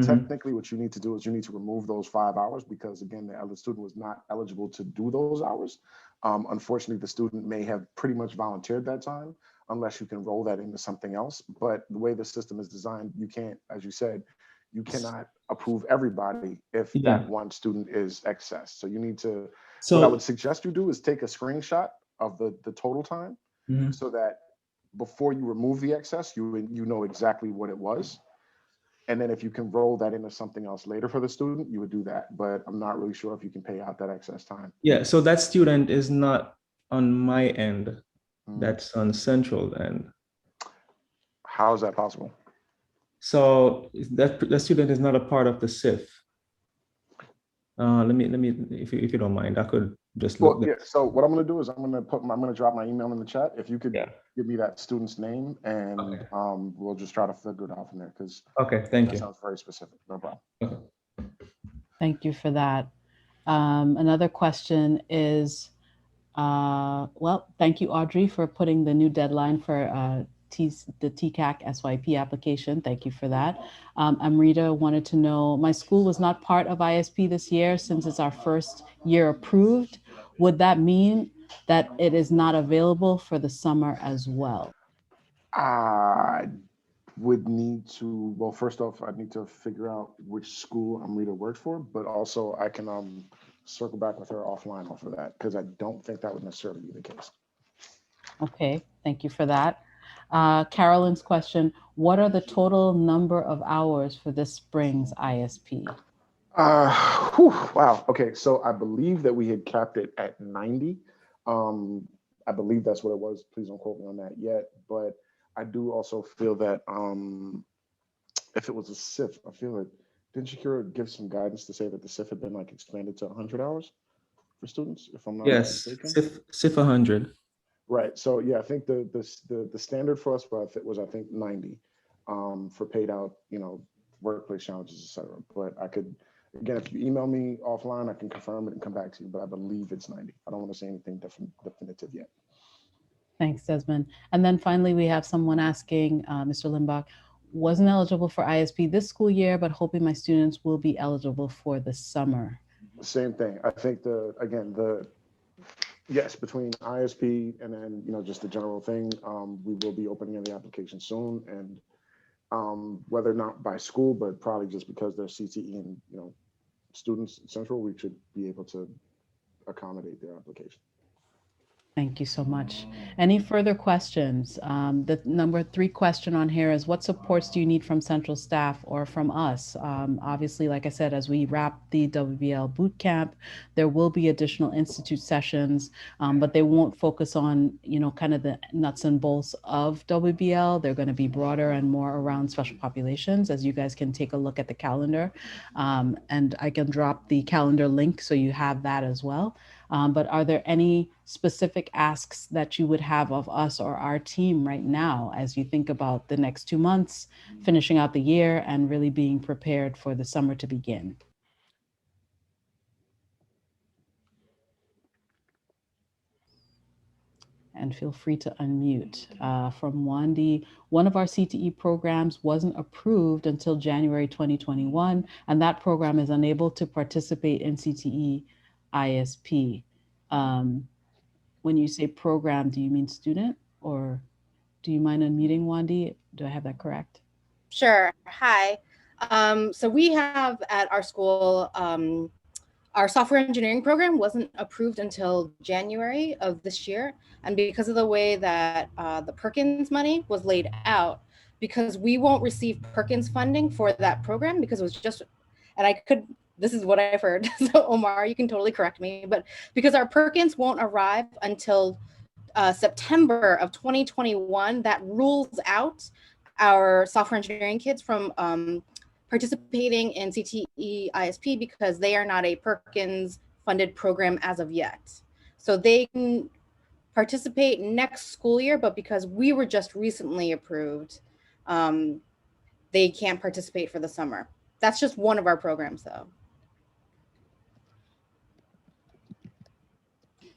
Technically, what you need to do is you need to remove those 5 hours, because again, the student was not eligible to do those hours. Unfortunately, the student may have pretty much volunteered that time, unless you can roll that into something else. But the way the system is designed, you can't, as you said, you cannot approve everybody if that one student is excess. So you need to, what I would suggest you do is take a screenshot of the total time, so that before you remove the excess, you know exactly what it was. And then if you can roll that into something else later for the student, you would do that. But I'm not really sure if you can pay out that excess time. Yeah, so that student is not on my end. That's on Central end. How is that possible? So that student is not a part of the SIF. Let me, if you don't mind, I could just look. Well, yeah. So what I'm going to do is I'm going to drop my email in the chat. If you could give me that student's name, and we'll just try to figure it out from there. Because thank you. That sounds very specific. No problem. Thank you for that. Another question is, well, thank you, Audrey, for putting the new deadline for the TCAC SYP application. Thank you for that. Amrita wanted to know, my school was not part of ISP this year since it's our first year approved. Would that mean that it is not available for the summer as well? I would need to, well, first off, I need to figure out which school Amrita works for, but also I can circle back with her offline off of that, because I don't think that would necessarily be the case. Okay, thank you for that. Carolyn's question, What are the total number of hours for this spring's ISP? Wow. Okay, so I believe that we had capped it at 90. I believe that's what it was. Please don't quote me on that yet. But I do also feel that if it was a SIF, I feel it. Didn't Shakira give some guidance to say that the SIF had been like expanded to 100 hours for students, if I'm not Yes, mistaken? SIF 100. Right. So yeah, I think the standard for us was I think 90 for paid out, workplace challenges, et cetera. But I could, again, if you email me offline, I can confirm it and come back to you. But I believe it's 90. I don't want to say anything definitive yet. Thanks, Desmond. And then finally, we have someone asking, Mr. Limbach, wasn't eligible for ISP this school year, but hoping my students will be eligible for the summer. Same thing. I think yes, between ISP and then, just the general thing, we will be opening the application soon. And whether or not by school, but probably just because they're CTE and, students central, we should be able to accommodate their application. Thank you so much. Any further questions? The number 3 question on here is, what supports do you need from central staff or from us? Obviously, like I said, as we wrap the WBL Bootcamp, there will be additional institute sessions, but they won't focus on, kind of the nuts and bolts of WBL. They're going to be broader and more around special populations, as you guys can take a look at the calendar. And I can drop the calendar link so you have that as well. But are there any specific asks that you would have of us or our team right now as you think about the next 2 months, finishing out the year, and really being prepared for the summer to begin? And feel free to unmute. From Wandy, one of our CTE programs wasn't approved until January 2021, and that program is unable to participate in CTE ISP. When you say program, do you mean student, or do you mind unmuting, Wandy? Do I have that correct? Sure. Hi. So we have at our school, our software engineering program wasn't approved until January of this year. And because of the way that the Perkins money was laid out, because we won't receive Perkins funding for that program, because it was just, and this is what I've heard. So Omar, you can totally correct me, but because our Perkins won't arrive until September of 2021, that rules out our software engineering kids from participating in CTE ISP because they are not a Perkins funded program as of yet. So they can participate next school year, but because we were just recently approved, they can't participate for the summer. That's just one of our programs though.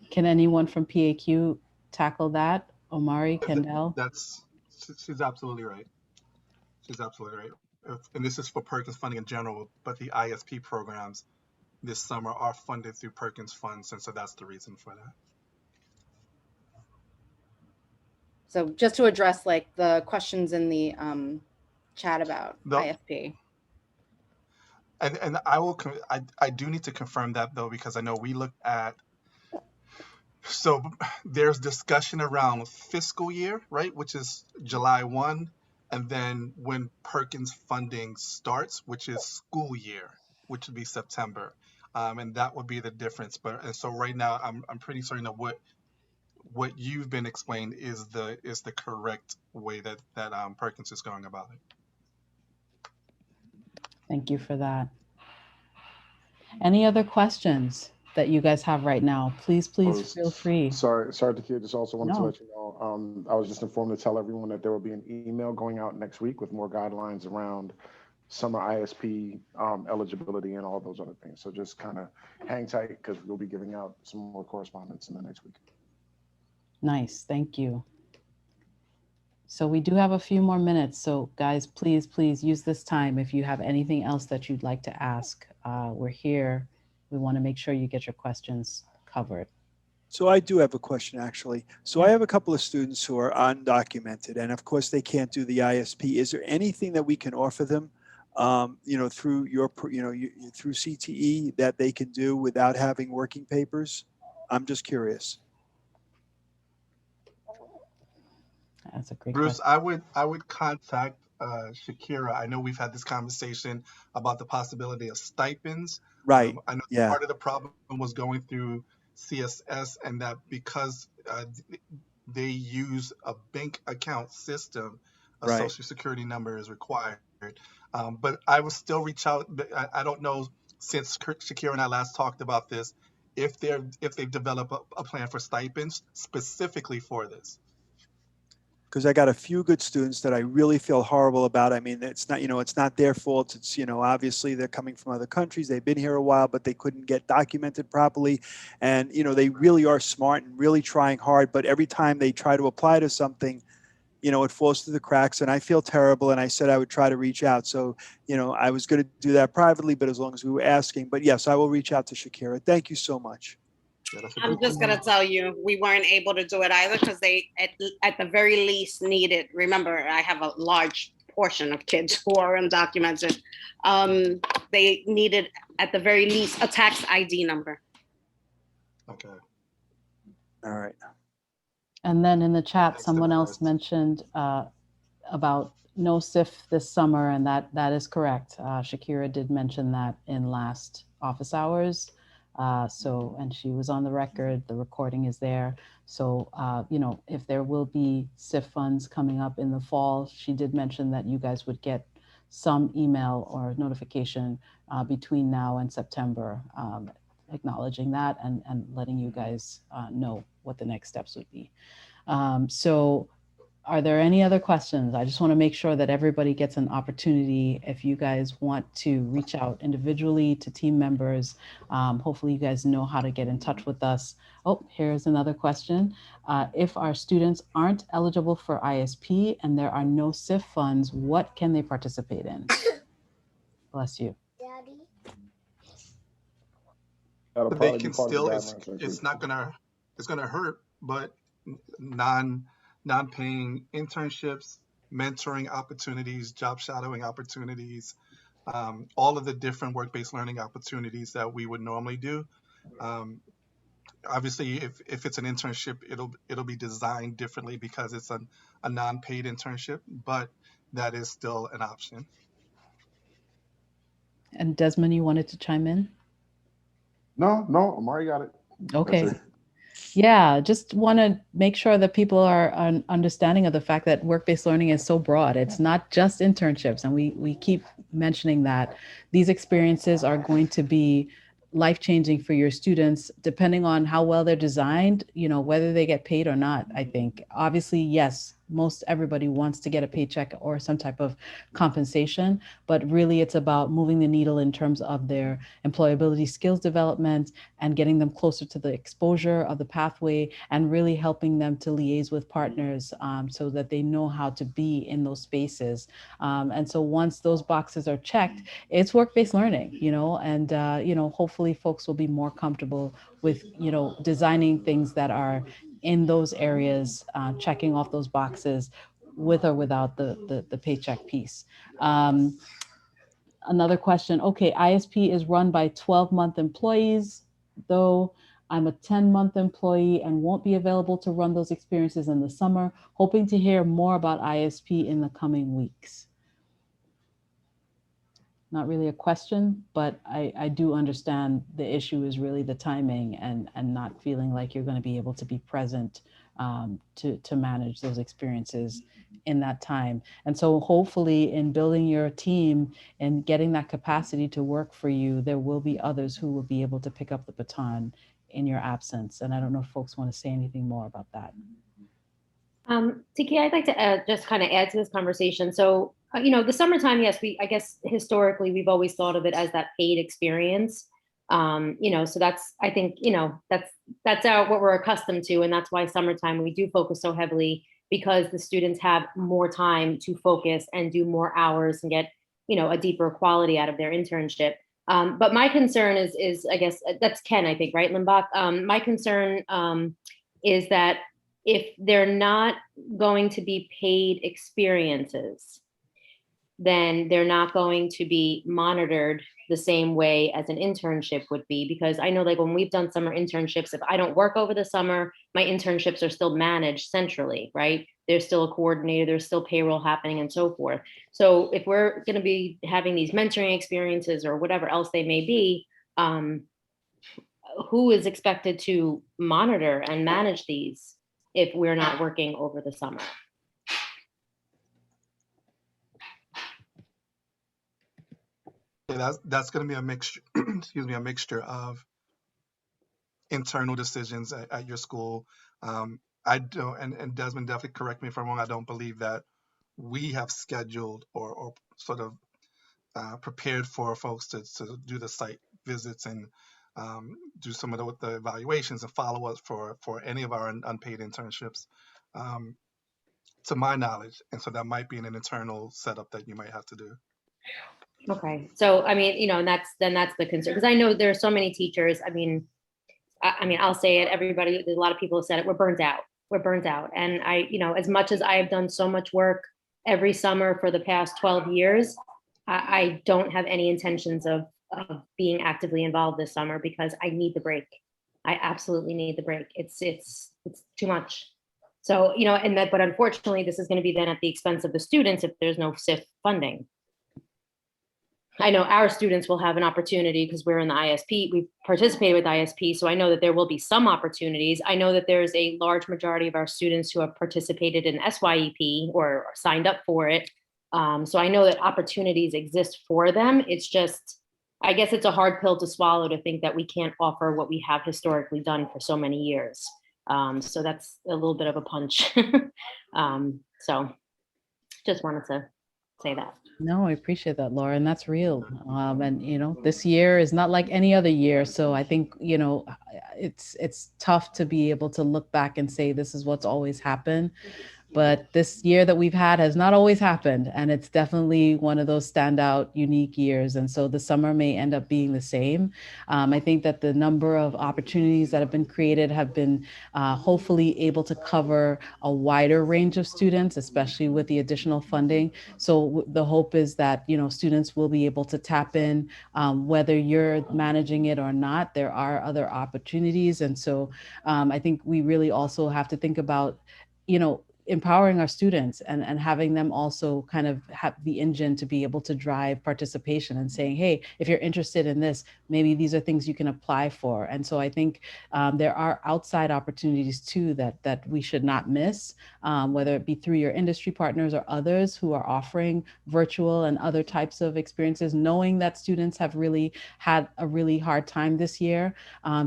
Can anyone from PAQ tackle that? Omari, Kendall? She's absolutely right. She's absolutely right. And this is for Perkins funding in general, but the ISP programs this summer are funded through Perkins funds, and so that's the reason for that. So just to address like the questions in the chat about ISP. And I do need to confirm that though, because I know we looked at, so there's discussion around fiscal year, right, which is July 1, and then when Perkins funding starts, which is school year, which would be September, and that would be the difference. And so right now, I'm pretty certain that what you've been explained is the correct way that Perkins is going about it. Thank you for that. Any other questions that you guys have right now? Please feel free. Sorry, Takia, just also wanted to let you know, I was just informed to tell everyone that there will be an email going out next week with more guidelines around summer ISP eligibility and all those other things. So just kind of hang tight because we'll be giving out some more correspondence in the next week. Nice, thank you. So we do have a few more minutes. So guys, please use this time if you have anything else that you'd like to ask. We're here. We want to make sure you get your questions covered. So I do have a question actually. So I have a couple of students who are undocumented, and of course they can't do the ISP. Is there anything that we can offer them, through your, through CTE that they can do without having working papers? I'm just curious. That's a great Bruce, question. I would contact Shakira, I know we've had this conversation about the possibility of stipends. Right. I know Yeah. part of the problem was going through CSS, and that because they use a bank account system, a Right. social security number is required. But I will still reach out. I don't know, since Shakira and I last talked about this, if they've developed a plan for stipends specifically for this. Because I got a few good students that I really feel horrible about. I mean, it's not, it's not their fault. It's, obviously they're coming from other countries. They've been here a while, but they couldn't get documented properly. And, they really are smart and really trying hard. But every time they try to apply to something, it falls through the cracks, and I feel terrible. And I said I would try to reach out. So, I was going to do that privately, but as long as we were asking. But yes, I will reach out to Shakira. Thank you so much. Yeah, that's a I'm good just point. gonna tell you, we weren't able to do it either because they at the very least needed. Remember, I have a large portion of kids who are undocumented. They needed at the very least a tax ID number. Okay. All right. And then in the chat, Thanks, someone else Dolores. mentioned about no SIF this summer, and that is correct. Shakira did mention that in last office hours. And she was on the record, the recording is there. So, if there will be SIF funds coming up in the fall, she did mention that you guys would get some email or notification between now and September, acknowledging that and letting you guys know what the next steps would be. So are there any other questions? I just want to make sure that everybody gets an opportunity. If you guys want to reach out individually to team members, hopefully you guys know how to get in touch with us. Oh, here's another question. If our students aren't eligible for ISP and there are no SIF funds, what can they participate in? Bless you. That'll But probably they be can part of the still, guidelines next it's week. not gonna hurt, but non-paying internships, mentoring opportunities, job shadowing opportunities, all of the different work-based learning opportunities that we would normally do. Obviously, if it's an internship, it'll be designed differently because it's a non-paid internship, but that is still an option. And Desmond, you wanted to chime in? No, Amari got it. Okay. That's it. Yeah, just want to make sure that people are understanding of the fact that work-based learning is so broad. It's not just internships. And we keep mentioning that these experiences are going to be life-changing for your students, depending on how well they're designed, whether they get paid or not, I think. Obviously, yes, most everybody wants to get a paycheck or some type of compensation, but really it's about moving the needle in terms of their employability skills development and getting them closer to the exposure of the pathway and really helping them to liaise with partners so that they know how to be in those spaces. And so once those boxes are checked, it's work-based learning, and, hopefully folks will be more comfortable with, designing things that are in those areas, checking off those boxes with or without the paycheck piece. Another question. Okay, ISP is run by 12-month employees, though I'm a 10-month employee and won't be available to run those experiences in the summer. Hoping to hear more about ISP in the coming weeks. Not really a question, but I do understand the issue is really the timing and not feeling like you're going to be able to be present to manage those experiences in that time. And so hopefully in building your team and getting that capacity to work for you, there will be others who will be able to pick up the baton in your absence. And I don't know if folks want to say anything more about that. Tiki, I'd like to just kind of add to this conversation. So, the summertime, yes, I guess historically we've always thought of it as that paid experience. So that's, I think, that's what we're accustomed to. And that's why summertime we do focus so heavily, because the students have more time to focus and do more hours and get, a deeper quality out of their internship. But my concern is, I guess, that's Ken, I think, right, Limbach? My concern is that if they're not going to be paid experiences, then they're not going to be monitored the same way as an internship would be. Because I know, like, when we've done summer internships, if I don't work over the summer, my internships are still managed centrally, right? there's still a coordinator, there's still payroll happening and so forth. So if we're going to be having these mentoring experiences or whatever else they may be, who is expected to monitor and manage these if we're not working over the summer? Yeah, that's going to be a mixture. Excuse me, a mixture of internal decisions at your school. I don't, and Desmond, definitely correct me if I'm wrong. I don't believe that we have scheduled or sort of prepared for folks to do the site visits and do some of the evaluations and follow-ups for any of our unpaid internships, um, to my knowledge. And so that might be an internal setup that you might have to do. Okay, so I mean, you know, and that's the concern, because I know there are so many teachers. I mean, I'll say it. Everybody, there's a lot of people have said it. We're burnt out. We're burnt out, and you know, as much as I have done so much work every summer for the past 12 years, I don't have any intentions of being actively involved this summer because I need the break. I absolutely need the break. It's too much. So, you know, and that, but unfortunately, this is going to be then at the expense of the students if there's no SIF funding. I know our students will have an opportunity because we're in the ISP, we participated with ISP, so I know that there will be some opportunities. I know that there's a large majority of our students who have participated in SYEP or signed up for it. So I know that opportunities exist for them. It's just, I guess it's a hard pill to swallow to think that we can't offer what we have historically done for so many years. So that's a little bit of a punch. So just wanted to say that. No, I appreciate that, Laura, and that's real. And you know, this year is not like any other year, so I think, you know, it's tough to be able to look back and say this is what's always happened. But this year that we've had has not always happened, and it's definitely one of those standout, unique years. And so the summer may end up being the same. I think that the number of opportunities that have been created have been hopefully able to cover a wider range of students, especially with the additional funding. So the hope is that, you know, students will be able to tap in, whether you're managing it or not. There are other opportunities, and so I think we really also have to think about, you know, empowering our students and having them also kind of have the engine to be able to drive participation and saying, hey, if you're interested in this, maybe these are things you can apply for. And so I think there are outside opportunities too that we should not miss, whether it be through your industry partners or others who are offering virtual and other types of experiences, knowing that students have really had a really hard time this year.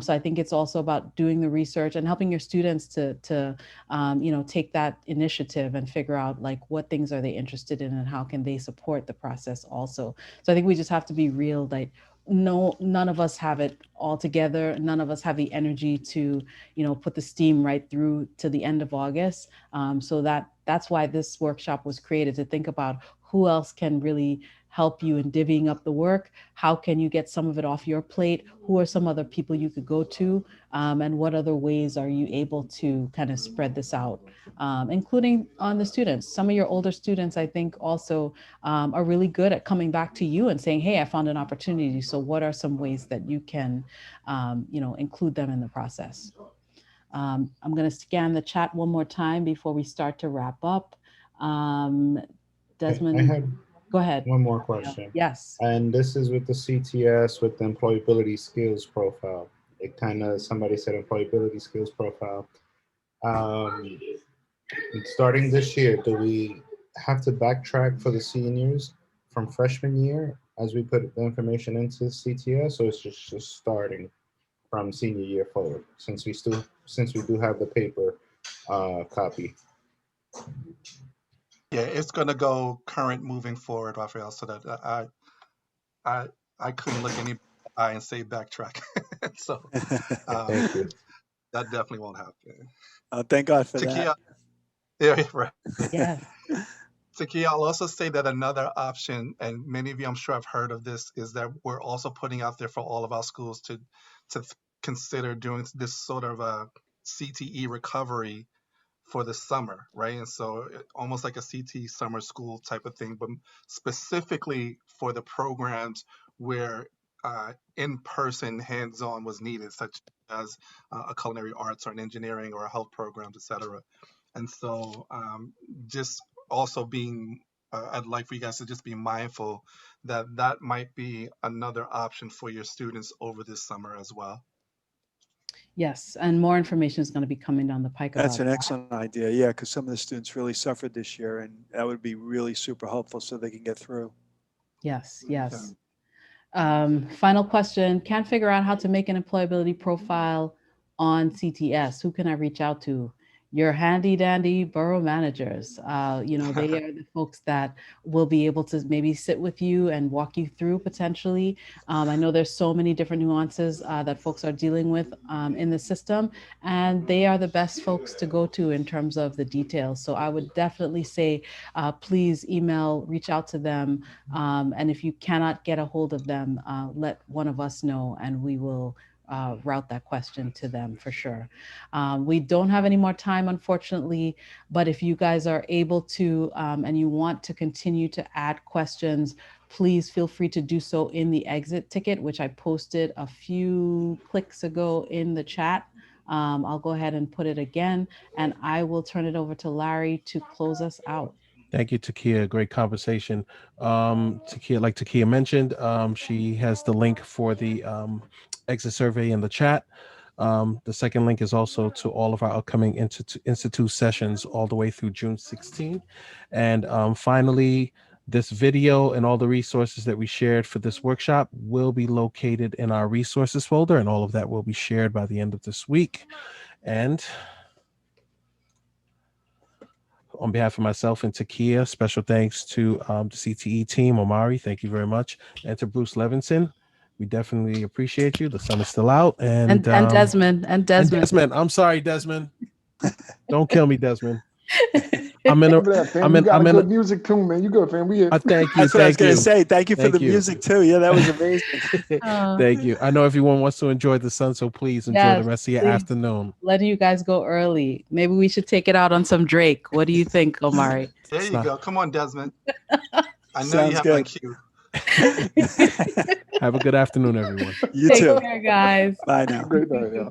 So I think it's also about doing the research and helping your students to you know, take that initiative and figure out like what things are they interested in and how can they support the process also. So I think we just have to be real, like none of us have it all together. None of us have the energy to, you know, put the steam right through to the end of August. So that's why this workshop was created, to think about who else can really help you in divvying up the work. How can you get some of it off your plate? Who are some other people you could go to? And what other ways are you able to kind of spread this out, including on the students? Some of your older students, I think, also are really good at coming back to you and saying, hey, I found an opportunity. So what are some ways that you can, you know, include them in the process? I'm going to scan the chat one more time before we start to wrap up. Desmond, I had go ahead. one more question. Yes. And this is with the CTS, with the employability skills profile. It kind of, somebody said employability skills profile. Starting this year, do we have to backtrack for the seniors from freshman year as we put the information into CTS, or it's just starting from senior year forward, since we do have the paper copy? Yeah, it's going to go current moving forward, Raphael, so that I couldn't look any eye and say backtrack. So Thank you. that definitely won't happen. Thank God for Takia, that. yeah, right. Yes. Takia, I'll also say that another option, and many of you I'm sure have heard of this, is that we're also putting out there for all of our schools to consider doing this sort of a CTE recovery for the summer, right? And so almost like a CT summer school type of thing, but specifically for the programs where in-person hands-on was needed, such as a culinary arts or an engineering or a health programs, et cetera. And so just also being, I'd like for you guys to just be mindful that that might be another option for your students over this summer as well. Yes, and more information is going to be coming down the pike That's about an that. excellent idea. Yeah, because some of the students really suffered this year, and that would be really super helpful so they can get through. Yes, yes. Final question. Can't figure out how to make an employability profile on CTS. Who can I reach out to? Your handy dandy borough managers. They are the folks that will be able to maybe sit with you and walk you through potentially. I know there's so many different nuances that folks are dealing with in the system, and they are the best folks to go to in terms of the details. So I would definitely say, please email, reach out to them. And if you cannot get a hold of them, let one of us know and we will route that question to them for sure. We don't have any more time, unfortunately, but if you guys are able to and you want to continue to add questions, please feel free to do so in the exit ticket, which I posted a few clicks ago in the chat. I'll go ahead and put it again, and I will turn it over to Larry to close us out. Thank you, Takia. Great conversation. Takia, like Takia mentioned, she has the link for the exit survey in the chat. The second link is also to all of our upcoming institute sessions all the way through June 16th. And finally, this video and all the resources that we shared for this workshop will be located in our resources folder, and all of that will be shared by the end of this week. And on behalf of myself and Takia, special thanks to the CTE team, Omari, thank you very much, and to Bruce Levinson. We definitely appreciate you. The sun is still out. And Desmond. And Desmond. I'm sorry, Desmond. Don't kill me, Desmond. I'm in a, Remember that, fam. You got a good music too, man. You good, fam. We thank you. That's what I was going you. to say. Thank you for Thank the you. music too. Yeah, that was amazing. Thank you. I know everyone wants to enjoy the sun, so please enjoy the rest of your afternoon. Letting you guys go early. Maybe we should take it out on some Drake. What do you think, Omari? There you go. Come on, Desmond. I know Sounds you have good. my cue. Have a good afternoon, everyone. You Take too. care, guys. Bye now. Great night, yeah.